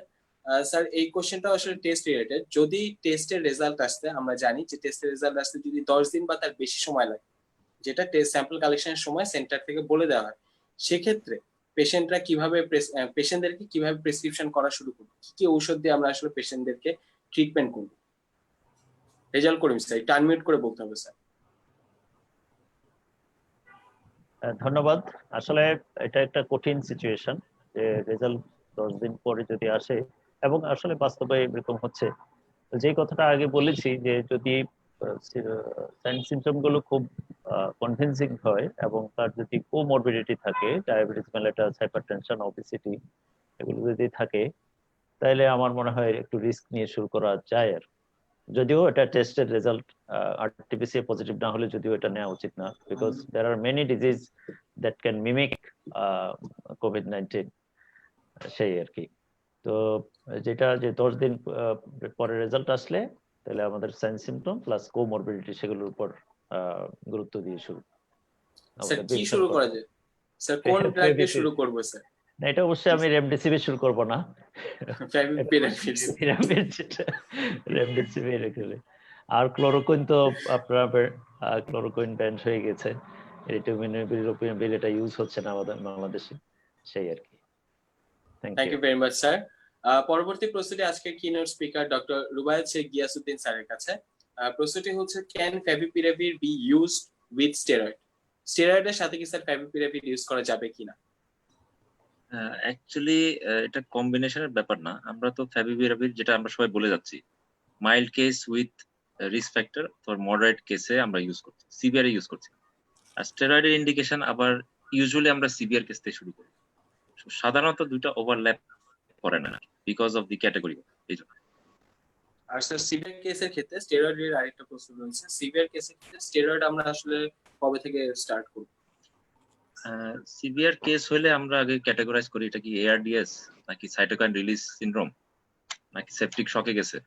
স্যার, এই কোশ্চেনটা আসলে টেস্ট রিলেটেড। যদি টেস্টের রেজাল্ট আসতে, আমরা জানি যে টেস্টের রেজাল্ট আসতে যদি 10 দিন বা তার বেশি সময় লাগে, যেটা টেস্ট স্যাম্পল কালেকশনের সময় সেন্টার থেকে বলে দেওয়া হয়, সেক্ষেত্রে পেশেন্টদেরকে কিভাবে প্রেসক্রিপশন করা শুরু করবে, কি ঔষধ দিয়ে আমরা আসলে পেশেন্টদেরকে ট্রিটমেন্ট করব? রেজাউল করিম স্যার, একটু আনমিউট করে বলতে হবে স্যার। ধন্যবাদ। আসলে এটা একটা কঠিন সিচুয়েশন যে রেজাল্ট 10 দিন পরে যদি আসে, এবং আসলে বাস্তবে এরকম হচ্ছে। যে কথাটা আগে বলেছি যে যদি সাইন সিমটম গুলো খুব কনভিন্সিং হয় এবং তার যদি কোমরবিডিটি থাকে, ডায়াবেটিস মেলিটাস, হাইপারটেনশন, ওবেসিটি, এগুলো যদি থাকে, তাহলে আমার মনে হয় একটু রিস্ক নিয়ে শুরু করা যায়। আর যদিও এটা টেস্টের রেজাল্ট আরটিপিসিআর পজিটিভ না হলে যদিও এটা নেওয়া উচিত না, because there are many disease that can mimic কোভিড-19, সেই আর কি। তো যেটা যে 10 দিন পরে রেজাল্ট আসলে তাহলে আমাদের সাইন সিমটম প্লাস কোমরবিডিটি সেগুলোর উপর গুরুত্ব দিয়ে শুরু স্যার কি শুরু করা যায়? স্যার কোন ড্রাগ দিয়ে শুরু করব স্যার? না, এটা অবশ্যই আমি রেমডেসিভির শুরু করব না। রেমডেসিভির রেখে, আর ক্লোরোকুইন তো আপনার ক্লোরোকুইন ব্যান্ড হয়ে গেছে, রিটোমিনাবিল এটা ইউজ হচ্ছে না আমাদের বাংলাদেশে, সেই আর কি। Thank you very much sir. পরবর্তী প্রশ্নটি আজকের keynote speaker doctor Rubayet Sheikh Giasuddin স্যারের কাছে। প্রশ্নটি হচ্ছে, can favipiravir be used with steroid? স্টেরয়েডের সাথে কি স্যার ফ্যাভিপিরাভির ইউজ করা যাবে কিনা? অ্যাকচুয়ালি এটা কম্বিনেশনের ব্যাপার না, আমরা তো ফ্যাভিপিরাভির যেটা আমরা সবাই বলে যাচ্ছি mild case with risk factor for moderate কেসে আমরা ইউজ করছি, সিভিয়ারে ইউজ করছি। আর স্টেরয়েডের ইন্ডিকেশন আবার ইউজুয়ালি আমরা সিভিয়ার কেস থেকে শুরু করি। সাধারণত দুইটা ওভারল্যাপ করে না বিকজ অফ দি ক্যাটাগরি, এই জন্য। আর স্যার সিভিয়ার কেসের ক্ষেত্রে স্টেরয়েডের আরেকটা প্রশ্ন রয়েছে, সিভিয়ার কেসের ক্ষেত্রে স্টেরয়েড আমরা আসলে কবে থেকে স্টার্ট করব? সিভিয়ার কেস হলে আমরা আগে ক্যাটাগরাইজ করি এটা কি এআরডিএস নাকি সাইটোকাইন রিলিজ সিনড্রোম নাকি সেপটিক শকে গেছে,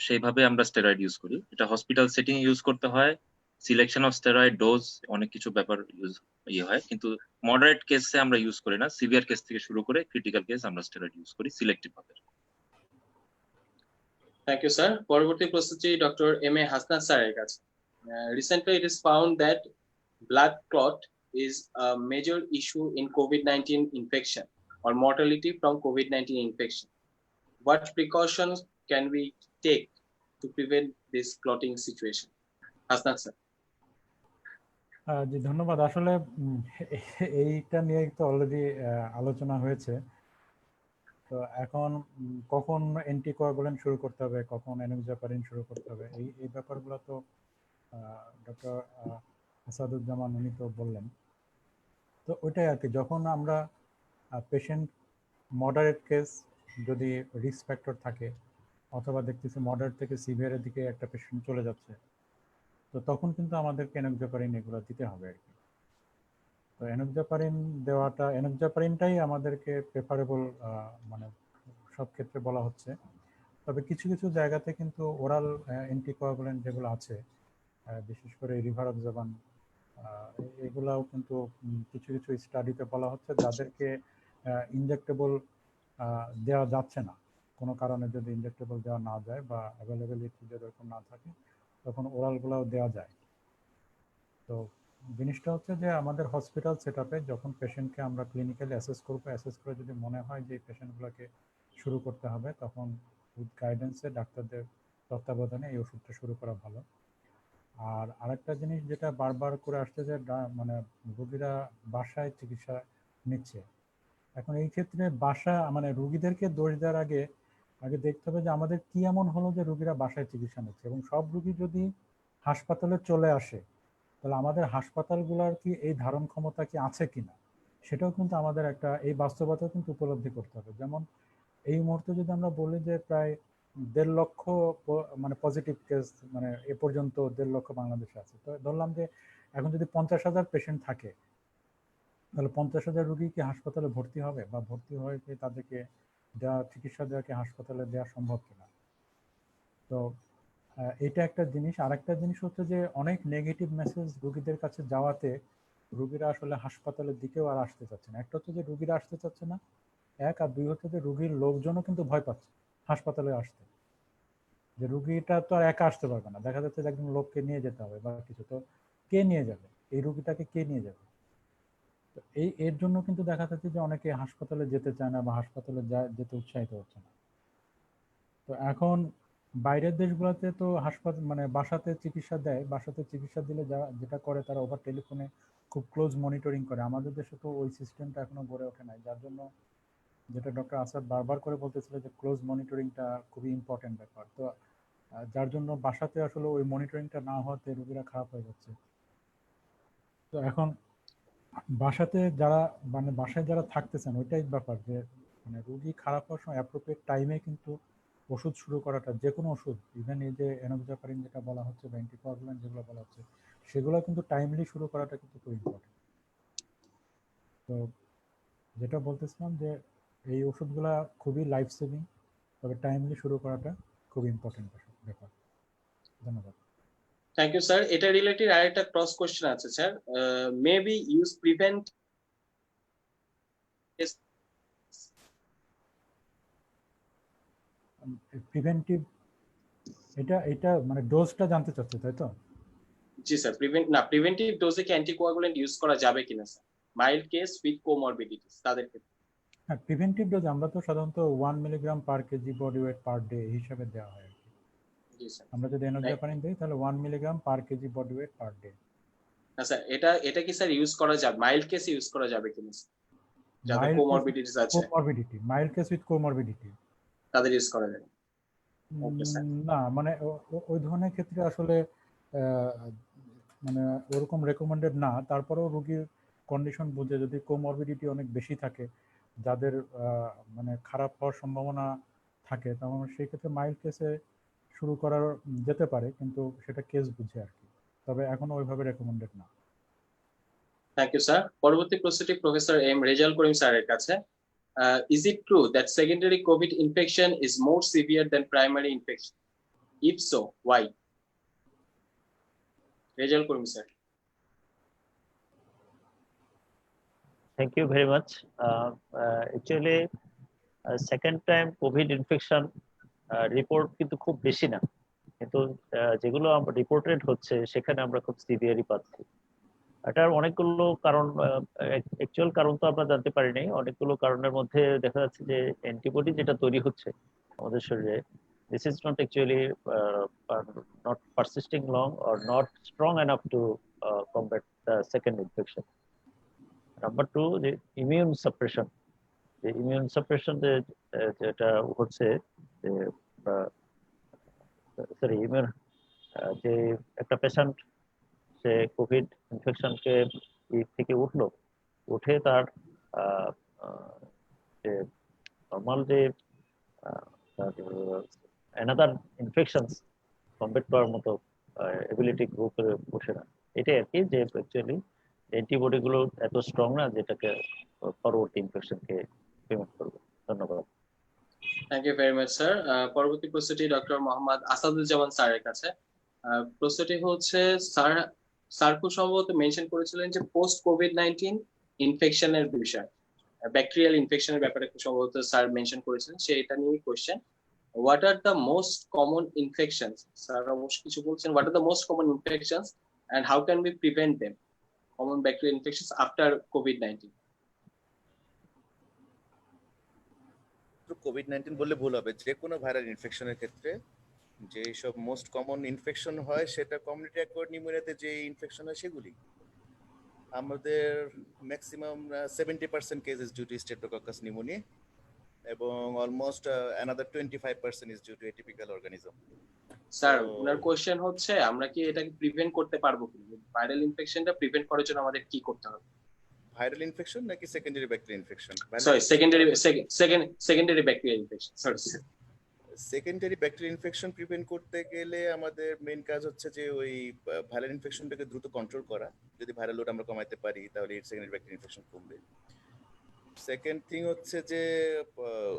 সেইভাবে আমরা স্টেরয়েড ইউজ করি। এটা হসপিটাল সেটিং ইউজ করতে হয়, সিলেকশন অফ স্টেরয়েড ডোজ, অনেক কিছু ব্যাপার ইউজ হয়, কিন্তু মডারেট কেসে আমরা ইউজ করি না। সিভিয়ার কেস থেকে শুরু করে ক্রিটিক্যাল কেস আমরা স্টেরয়েড ইউজ করি সিলেক্টিভ ভাবে। Thank you sir. পরবর্তী প্রশ্নটি ডক্টর এম এ হাসনাত স্যারের কাছে। Recently it is found that blood clot is a major issue in COVID-19 infection or mortality from COVID-19 infection. What precautions can we take to prevent this clotting situation? Hasnat sir. জি ধন্যবাদ। আসলে এইটা নিয়ে তো already আলোচনা হয়েছে। তো এখন কখন অ্যান্টিকোয়াগুলেন্ট শুরু করতে হবে, কখন এনোক্সাপারিন শুরু করতে হবে, এই ব্যাপারগুলো তো ডক্টর আসাদুজ্জামান উনি তো বললেন। তো ওইটাই আর কি, যখন আমরা পেশেন্ট মডারেট কেস যদি রিস্ক ফ্যাক্টর থাকে অথবা দেখতেছি মডারেট থেকে সিভিয়ারের দিকে একটা পেশেন্ট চলে যাচ্ছে, তো তখন কিন্তু আমাদেরকে এনোক্সাপারিন এগুলো দিতে হবে আর কি। তো এনোক্সাপারিনটাই আমাদেরকে প্রেফারেবল মানে সব ক্ষেত্রে বলা হচ্ছে। তবে কিছু কিছু জায়গাতে কিন্তু ওরাল অ্যান্টিকোয়াগুলেন্ট যেগুলো আছে, বিশেষ করে রিভারক্সাবান, এগুলাও কিন্তু কিছু কিছু স্টাডিতে বলা হচ্ছে যাদেরকে ইনজেক্টেবল দেওয়া যাচ্ছে না, কোনো কারণে যদি ইনজেক্টেবল দেওয়া না যায় বা অ্যাভেলেবিলিটি যদি এরকম না থাকে, তখন ওরালগুলোও দেওয়া যায়। তো জিনিসটা হচ্ছে যে আমাদের হসপিটাল সেট আপে যখন পেশেন্টকে আমরা ক্লিনিক্যালি অ্যাসেস করবো, অ্যাসেস করে যদি মনে হয় যে এই পেশেন্টগুলোকে শুরু করতে হবে, তখন উইথ গাইডেন্সে ডাক্তারদের তত্ত্বাবধানে এই ওষুধটা শুরু করা ভালো। আর আরেকটা জিনিস যেটা বারবার করে আসছে যে মানে রোগীরা বাসায় চিকিৎসা নিচ্ছে। এখন এই ক্ষেত্রে মানে রোগীদেরকে দোষ দেওয়ার আগে দেখতে হবে যে আমাদের কি এমন হলো যে রোগীরা বাসায় চিকিৎসা নিচ্ছে, এবং সব রোগী যদি হাসপাতালে চলে আসে তাহলে আমাদের হাসপাতালগুলোর কি এই ধারণ ক্ষমতা কি আছে কিনা, সেটাও কিন্তু আমাদের একটা এই বাস্তবতা কিন্তু উপলব্ধি করতে হবে। যেমন এই মুহূর্তে যদি আমরা বলি যে প্রায় 1.5 লক্ষ মানে পজিটিভ কেস, মানে এ পর্যন্ত 1.5 লক্ষ বাংলাদেশে আছে। তো ধরলাম যে এখন যদি 50,000 পেশেন্ট থাকে, তাহলে 50,000 রোগী কি হাসপাতালে ভর্তি হবে, বা ভর্তি হয়ে কি তাদেরকে চিকিৎসা দেওয়াকে হাসপাতালে দেওয়া সম্ভব কিনা। তো এটা একটা জিনিস। আরেকটা জিনিস হচ্ছে যে অনেক নেগেটিভ মেসেজ রোগীদের কাছে যাওয়াতে রোগীরা আসলে হাসপাতালের দিকেও আর আসতে চাচ্ছে না। একটা হচ্ছে যে রোগীরা আসতে চাচ্ছে না, এক, আর দুই হচ্ছে যে রোগীর লোকজনও কিন্তু ভয় পাচ্ছে হাসপাতালে আসতে, যে রুগীটা তো আর একা আসতে পারবে না, দেখা যাচ্ছে যে একজন লোককে নিয়ে যেতে হবে বা কিছু, তো কে নিয়ে যাবে এই রুগীটাকে, কে নিয়ে যাবে? তো এর জন্য কিন্তু দেখা যাচ্ছে যে অনেকে হাসপাতালে যেতে চায় না বা হাসপাতালে যেতে উৎসাহিত হচ্ছে না। তো এখন বাইরের দেশগুলোতে তো হাসপাতাল মানে বাসাতে চিকিৎসা দেয়, বাসাতে চিকিৎসা দিলে যেটা করে তারা ওভার টেলিফোনে খুব ক্লোজ মনিটরিং করে। আমাদের দেশে তো ওই সিস্টেমটা এখনো গড়ে ওঠে নাই, যার জন্য যেটা ডক্টর আসাদ বারবার করে বলতেছিল যে ক্লোজ মনিটরিংটা খুবই ইম্পর্টেন্ট ব্যাপার। তো যার জন্য বাসাতে আসলে ওই মনিটরিংটা না হওয়াতে রোগীরা খারাপ হয়ে যাচ্ছে। তো এখন বাসাতে যারা মানে বাসায় যারা থাকতেছেন ওইটাই ব্যাপার, যে মানে রোগী খারাপ হওয়ার সময় অ্যাপ্রোপ্রিয়েট টাইমে কিন্তু ওষুধ শুরু করাটা, যে কোনো ওষুধ, ইভেন এই যে এনোক্সাপারিন যেটা বলা হচ্ছে বা অ্যান্টিকোয়াগুলেন্ট যেগুলো বলা হচ্ছে, সেগুলো কিন্তু টাইমলি শুরু করাটা কিন্তু খুব ইম্পর্টেন্ট। তো যেটা বলতেছিলাম যে এই ওষুধগুলা খুবই লাইফ সেভিং, তবে টাইমলি শুরু করাটা খুব ইম্পর্টেন্ট ব্যাপার। ধন্যবাদ। Thank you sir. এটা রিলেটেড আরেকটা ক্রস কোশ্চেন আছে sir. Maybe use prevent preventive, এটা মানে ডোজটা জানতে চাচ্ছে তাই তো? জি স্যার, প্রিভেন্টিভ ডোজে কি অ্যান্টিকোয়াগুলেন্ট ইউজ করা যাবে কিনা sir, mild case with comorbidities তাদের ক্ষেত্রে? হ্যাঁ, প্রিভেন্টিভ ডোজ আমরা তো সাধারণত 1 milligram per KG body weight per day হিসাবে দেওয়া হয় আর কি। জি স্যার। আমরা যদি এনোক্সাপারিন দিই তাহলে 1 milligram per KG body weight per day. না স্যার, এটা কি স্যার ইউজ করা যাবে, মাইল্ড কেসে ইউজ করা যাবে কিনা স্যার? যাদের কোমরবিডিটিস আছে comorbidity, mild case with comorbidity তাদের ইউজ করা যাবে? Okay sir. না, মানে ওই ধরনের ক্ষেত্রে আসলে মানে ওরকম রেকমেন্ডেড না। তারপরেও রোগীর কন্ডিশন বুঝে যদি কোমরবিডিটি অনেক বেশি থাকে, যাদের মানে খারাপ হওয়ার সম্ভাবনা থাকে, তখন সেই ক্ষেত্রে মাইল্ড কেসে শুরু করা যেতে পারে, কিন্তু সেটা কেস বুঝে আর কি। তবে এখনো ওইভাবে রেকমেন্ডেড না। Thank you sir. পরবর্তী প্রশ্নটি প্রফেসর এম রেজাল করিম স্যারের কাছে। Is it true that secondary COVID infection is more severe than primary infection? If so, why? Rezaul Karim sir. Thank you very much. Actually, second time COVID infection report কিন্তু খুব বেশি না, কিন্তু যেগুলো রিপোর্টেড হচ্ছে সেখানে আমরা খুব সিভিয়ারই পাচ্ছি। এটার অনেকগুলো কারণ, অ্যাকচুয়াল কারণ তো আমরা জানতে পারিনি। অনেকগুলো কারণের মধ্যে দেখা যাচ্ছে যে অ্যান্টিবডি যেটা তৈরি হচ্ছে আমাদের শরীরে, this is not actually not persisting long or not strong enough to combat the second infection. Number two, যে ইমিউন সাপ্রেশন, যেটা হচ্ছে সরি ইমিউন, যে একটা পেশেন্ট সে কোভিড ইনফেকশনকে থেকে উঠে তার যে নর্মাল যে অ্যানাদার ইনফেকশনস কমব্যাট করার মতো এবিলিটি গ্রো করে বসে না। এটাই আর কি, যে অ্যাকচুয়ালি অ্যান্টিবডি গুলো এত স্ট্রং না যেটাকে পরবর্তী ইনফেকশনকে প্রিভেন্ট করবে। ধন্যবাদ। Thank you very much sir. পরবর্তী প্রশ্নটি ডক্টর মোহাম্মদ আসাদুজ্জামান স্যারের কাছে। প্রশ্নটি হচ্ছে, স্যার খুব সম্ভবত মেনশন করেছিলেন যে পোস্ট কোভিড-19 ইনফেকশনের বিষয়, ব্যাকটেরিয়াল ইনফেকশনের ব্যাপারে খুব সম্ভবত স্যার মেনশন করেছিলেন, সেটা নিয়ে question. What are the most common infections? Sir অবশ্য কিছু বলছেন, what are the most common infections and how can we prevent them, common bacterial infections after COVID-19? COVID-19 বললে ভুল হবে, যে কোনো ভাইরাল ইনফেকশনের ক্ষেত্রে যে সব মোস্ট কমন ইনফেকশন হয় সেটা কমিউনিটি অ্যাকোয়ার্ড নিউমোনিয়াতে যে ইনফেকশন হয় সেগুলি। আমাদের maximum 70% cases due to streptococcus pneumoniae এবং almost another 25% is due to atypical organism. Sir ওনার কোশ্চেন হচ্ছে, আমরা কি এটাকে প্রিভেন্ট করতে পারবো কি? ভাইরাল ইনফেকশনটা প্রিভেন্ট করার জন্য আমাদের কি করতে হবে? ভাইরাল ইনফেকশন নাকি secondary bacterial infection? Sorry, secondary bacterial infection. Sorry sir. Secondary bacterial infection prevent করতে গেলে আমাদের মেইন কাজ হচ্ছে যে ওই ভাইরাল ইনফেকশনটাকে দ্রুত কন্ট্রোল করা। যদি ভাইরাল লোড আমরা কমাতে পারি তাহলে সেকেন্ডারি ব্যাকটেরিয়াল ইনফেকশন কমবে। সেকেন্ড থিং হচ্ছে যে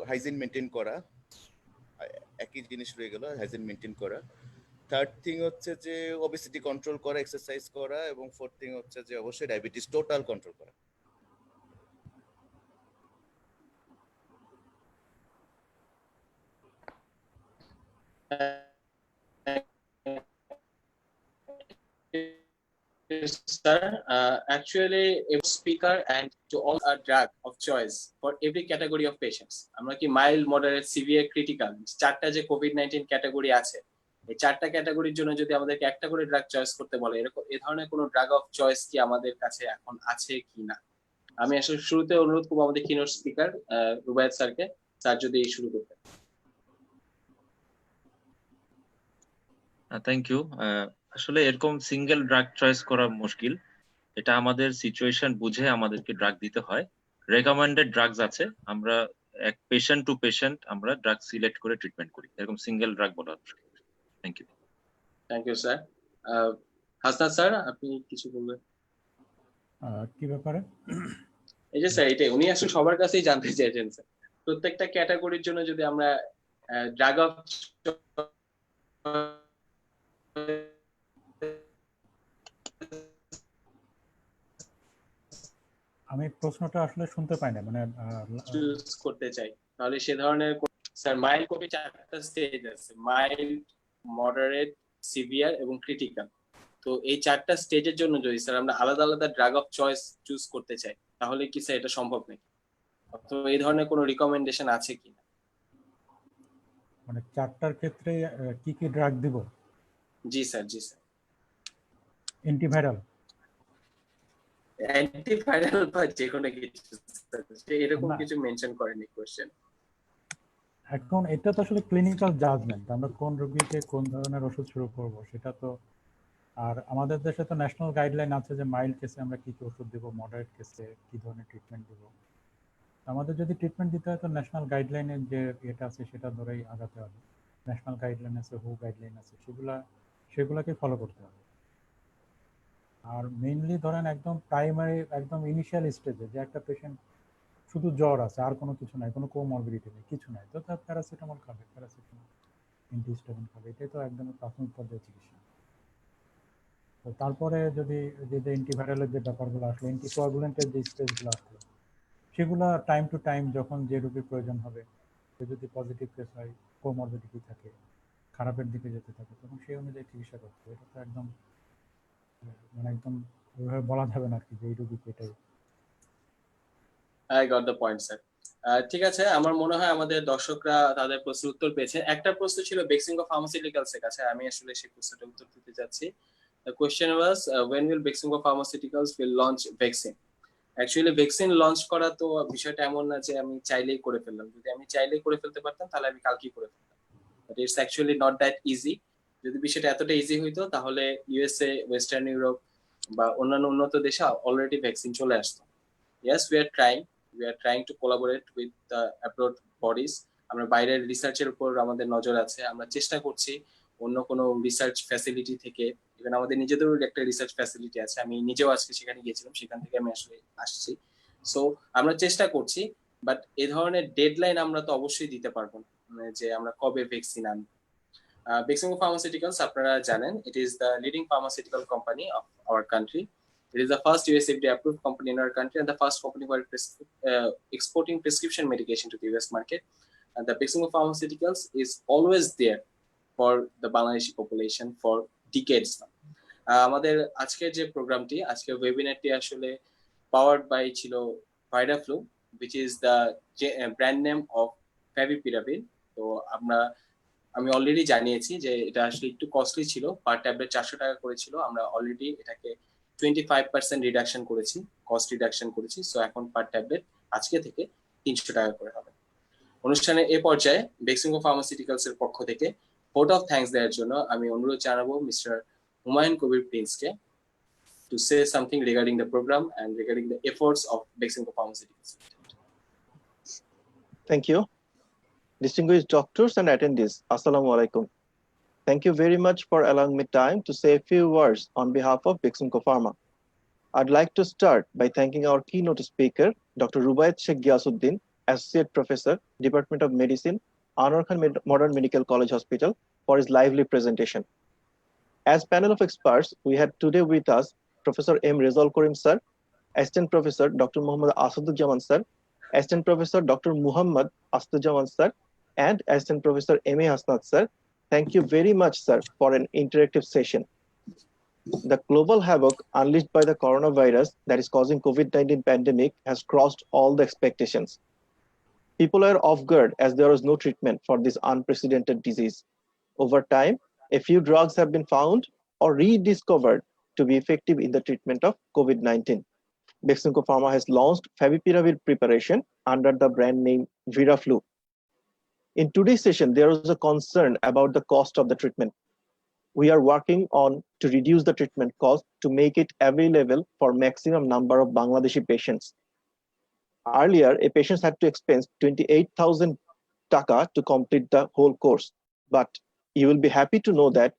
হাইজিন মেনটেন করা, একই জিনিস রয়ে গেল, হাইজিন মেনটেন করা। থার্ড থিং হচ্ছে যে ওবেসিটি কন্ট্রোল করা, এক্সারসাইজ করা, এবং ফোর্থ থিং হচ্ছে যে অবশ্যই ডায়াবেটিস টোটাল কন্ট্রোল করা। Sir, actually a speaker and to all a drug of choice for every category of patients. আমরা কি মাইল্ড, মডারেট, সিভিয়ার, ক্রিটিক্যাল, চারটা যে কোভিড-19 ক্যাটাগরি আছে, এই চারটা ক্যাটাগরির জন্য যদি আমাদেরকে একটা করে ড্রাগ চয়েস করতে বলে, এরকম এই ধরনের কোনো ড্রাগ অফ চয়েস কি আমাদের কাছে এখন আছে কি না? আমি আসলে শুরুতে অনুরোধ করবো আমাদের কিনোট স্পিকার রুবায়েত স্যারকে, স্যার যদি শুরু করতেন। Thank you. আসলে এরকম সিঙ্গেল ড্রাগ চয়েস করা মুশকিল। এটা আমাদের সিচুয়েশন বুঝে আমাদেরকে ড্রাগ দিতে হয়। রেকমেন্ডেড ড্রাগস আছে, আমরা এক পেশেন্ট টু পেশেন্ট আমরা ড্রাগ সিলেক্ট করে ট্রিটমেন্ট করি। এরকম সিঙ্গেল ড্রাগ বলা মুশকিল। Thank you. Thank you sir. Hasnat sir, আপনি কিছু বলবেন? কি ব্যাপারে? এই যে স্যার, এটাই উনি আসলে সবার কাছেই জানতে চেয়েছেন স্যার, প্রত্যেকটা ক্যাটাগরির জন্য যদি আমরা ড্রাগ অফ আমি প্রশ্নটা আসলে শুনতে পাই না, মানে চুজ করতে চাই, তাহলে সে ধরনের স্যার মাইল্ড কোভিড চারটা স্টেজ আছে, মাইল্ড, মডারেট, সিভিয়ার এবং ক্রিটিক্যাল। তো এই চারটা স্টেজের জন্য যদি স্যার আমরা আলাদা আলাদা ড্রাগ অফ চয়েস চুজ করতে চাই, তাহলে কি স্যার এটা সম্ভব নাকি? অথবা এই ধরনের কোনো রিকমেন্ডেশন আছে কি? মানে 4টার ক্ষেত্রে কি কি ড্রাগ দিব? জি স্যার, জি স্যার। অ্যান্টিভাইরাল? অ্যান্টিভাইরাল বা যে কোনো কিছু এরকম না, কিছু মেনশন করেনি কোশ্চেন। এখন এটা তো আসলে ক্লিনিক্যাল জাজমেন্ট, আমরা কোন রোগীকে কোন ধরনের ওষুধ শুরু করব সেটা তো। আর আমাদের দেশে তো ন্যাশনাল গাইডলাইন আছে যে মাইল্ড কেসে আমরা কি কি ওষুধ দেবো, মডারেট কেসে কি ধরনের ট্রিটমেন্ট দেব। আমাদের যদি ট্রিটমেন্ট দিতে হয় তো ন্যাশনাল গাইডলাইনের যে এটা আছে সেটা ধরেই আগাতে হবে। ন্যাশনাল গাইডলাইন আছে, হু গাইডলাইন আছে, সেগুলাকে ফলো করতে হবে। আর মেইনলি ধরেন একদম প্রাইমারি, একদম ইনিশিয়াল স্টেজে যে একটা পেশেন্ট শুধু জ্বর আছে, আর কোনো কিছু নাই, কোনো কোমরবিডিটি নেই, কিছু নাই, তো তার প্যারাসিটামল খাবে, প্যারাসিটামল অ্যান্টিহিস্টামিন খাবে, এটাই তো একদম প্রাথমিক পর্যায়ে চিকিৎসা। তো তারপরে যদি যে অ্যান্টিভাইরালের যে ব্যাপারগুলো আসলো, অ্যান্টিকোয়াগুলেন্টের যে স্টেজগুলো আসলো, সেগুলো টাইম টু টাইম যখন যে রোগীর প্রয়োজন হবে, সে যদি পজিটিভ কেস হয়, কোমরবিডিটি থাকে, খারাপের দিকে যেতে থাকে, তখন সেই অনুযায়ী চিকিৎসা করতে হবে। এটা তো একদম মানে একদম ওইভাবে বলা যাবে না আর কি যে এই রোগীকে এটাই। I got the point sir. ঠিক আছে, আমার মনে হয় আমাদের দর্শকরা তাদের প্রশ্নের উত্তর পেয়েছে। একটা প্রশ্ন ছিল বেক্সিমকো ফার্মাসিউটিক্যালস এর কাছে, আমি আসলে সেই প্রশ্নটার উত্তর দিতে যাচ্ছি। The question was, when will Beximco Pharmaceuticals will launch vaccine? Actually vaccine launch করা তো বিষয়টা এমন না যে আমি চাইলেই করে ফেললাম। যদি আমি চাইলেই করে ফেলতে পারতাম তাহলে আমি কালকেই করে ফেলতাম। But it's actually not that easy. যদি বিষয়টা এতটা ইজি হইতো তাহলে ইউএসএ, ওয়েস্টার্ন ইউরোপ বা অন্যান্য উন্নত দেশে অলরেডি ভ্যাকসিন চলে আসতো। Yes, we are trying to collaborate with the abroad bodies. আমরা বাইরের রিসার্চের উপর আমাদের নজর আছে, আমরা চেষ্টা করছি অন্য কোনো রিসার্চ ফ্যাসিলিটি থেকে, ইভেন আমাদের নিজেদেরও একটা রিসার্চ ফ্যাসিলিটি আছে, আমি নিজেও আজকে সেখানে গিয়েছিলাম, সেখান থেকে আমি আসলে আসছি। সো আমরা চেষ্টা করছি, বাট এ ধরনের ডেডলাইন আমরা তো অবশ্যই দিতে পারবো না, যে আমরা কবে ভ্যাকসিন আনবো। Beximco Pharmaceuticals, আপনারা জানেন, it is the leading pharmaceutical company of our country. It is the first US FDA approved company in our country and the first company who are exporting prescription medication to the US market. And the Beximco Pharmaceuticals is always there for the Bangladeshi population for decades now. আমাদের আজকের যে প্রোগ্রামটি, আজকের ওয়েবিনারটি আসলে powered by ছিল ভাইরাফ্লু, which is the brand name of favipiravir. তো আমি already জানিয়েছি যে এটা আসলে একটু কস্টলি ছিল, পার ট্যাবলেট 400 টাকা করেছিল। আমরা অলরেডি এটাকে 25% রিডাকশন করেছি, কস্ট রিডাকশন করেছি। সো এখন পার ট্যাবলেট আজকে থেকে 300 টাকা করে হবে। অনুষ্ঠানে এ পর্যায়ে বেক্সিমকো ফার্মাসিউটিক্যালস এর পক্ষ থেকে ভোট অফ থ্যাঙ্কস দেওয়ার জন্য আমি অনুরোধ জানাবো মিস্টার হুমায়ুন কবির প্রিন্সকে to say something regarding the program and regarding the efforts of Beximco Pharmaceuticals. Thank you. Distinguished doctors and attendees, Assalamu alaikum. Thank you very much for allowing me time to say a few words on behalf of Beximco Pharma. I'd like to start by thanking our keynote speaker, Dr. Rubaiyat Sheikh Ghiyasuddin, Associate Professor, Department of Medicine, Anwar Khan Modern Medical College Hospital, for his lively presentation. As panel of experts, we had today with us Professor M. Rezal Karim sir, Assistant Professor Dr. Muhammad Asaduzzaman sir, Assistant Professor Dr. Muhammad Asaduzzaman sir, and Assistant Professor M.A. Hasnat sir. Thank you very much, sir, for an interactive session. The global havoc unleashed by the coronavirus that is causing COVID-19 pandemic has crossed all the expectations. People are off guard as there is no treatment for this unprecedented disease. Over time, a few drugs have been found or rediscovered to be effective in the treatment of COVID-19. Beximco Pharma has launched favipiravir preparation under the brand name Viraflu. In today's session, there is a concern about the cost of the treatment. We are working on to reduce the treatment cost to make it available for maximum number of Bangladeshi patients. Earlier, a patient had to expense 28,000 taka to complete the whole course, but you will be happy to know that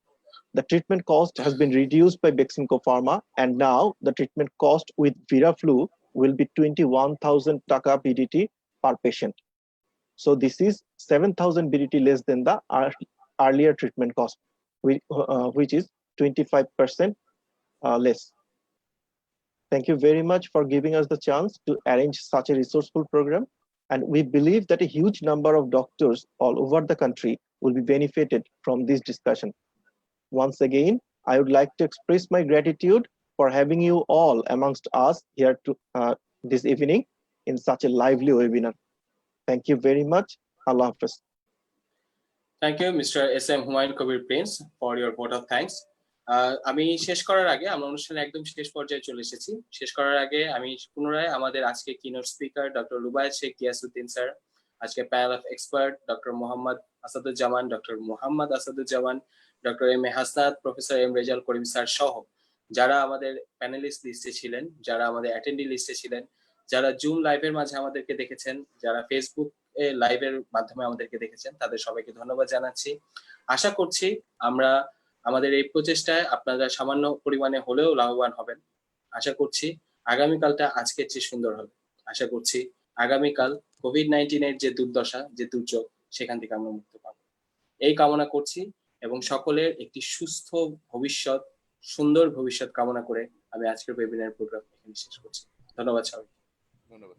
the treatment cost has been reduced by Beximco Pharma, and now the treatment cost with Viraflu will be 21,000 taka BDT per patient. So this is 7,000 BDT less than the earlier treatment cost, which is 25% less. Thank you very much for giving us the chance to arrange such a resourceful program. And we believe that a huge number of doctors all over the country will be benefited from this discussion. Once again, I would like to express my gratitude for having you all amongst us here this evening. in such a lively webinar. Thank you very much. Allah Hafiz. Thank you mister S M Humayun Kabir Prince for your vote of thanks. আমি শেষ করার আগে, আমরা অনুষ্ঠানের একদম শেষ পর্যায়ে চলে এসেছি। শেষ করার আগে আমি পুনরায় আমাদের আজকে keynote speaker doctor Rubayet Sheikh Giasuddin sir, আজকে panel of expert doctor Mohammad Asaduzzaman, doctor M A Hasnat, professor M Rezaul Karim sir সহ যারা আমাদের প্যানেলিস্ট লিস্টে ছিলেন, যারা আমাদের অ্যাটেন্ডি লিস্টে ছিলেন, যারা জুম লাইভের মাঝে আমাদেরকে দেখেছেন, যারা ফেসবুক লাইভের মাধ্যমে আমাদেরকে দেখেছেন, তাদের সবাইকে ধন্যবাদ জানাচ্ছি। আশা করছি আমরা আমাদের এই প্রচেষ্টায় আপনারা সামান্য পরিমাণে হলেও লাভবান হবেন। আশা করছি আগামীকালটা আজকের চেয়ে সুন্দর হবে। আশা করছি আগামীকাল কোভিড-19 এর যে দুর্দশা, যে দুর্যোগ, সেখান থেকে আমরা মুক্তি পাবো এই কামনা করছি এবং সকলের একটি সুস্থ ভবিষ্যৎ, সুন্দর ভবিষ্যৎ কামনা করে আমি আজকের ওয়েবিনার প্রোগ্রাম এখানে শেষ করছি। ধন্যবাদ সবাইকে। ধন্যবাদ।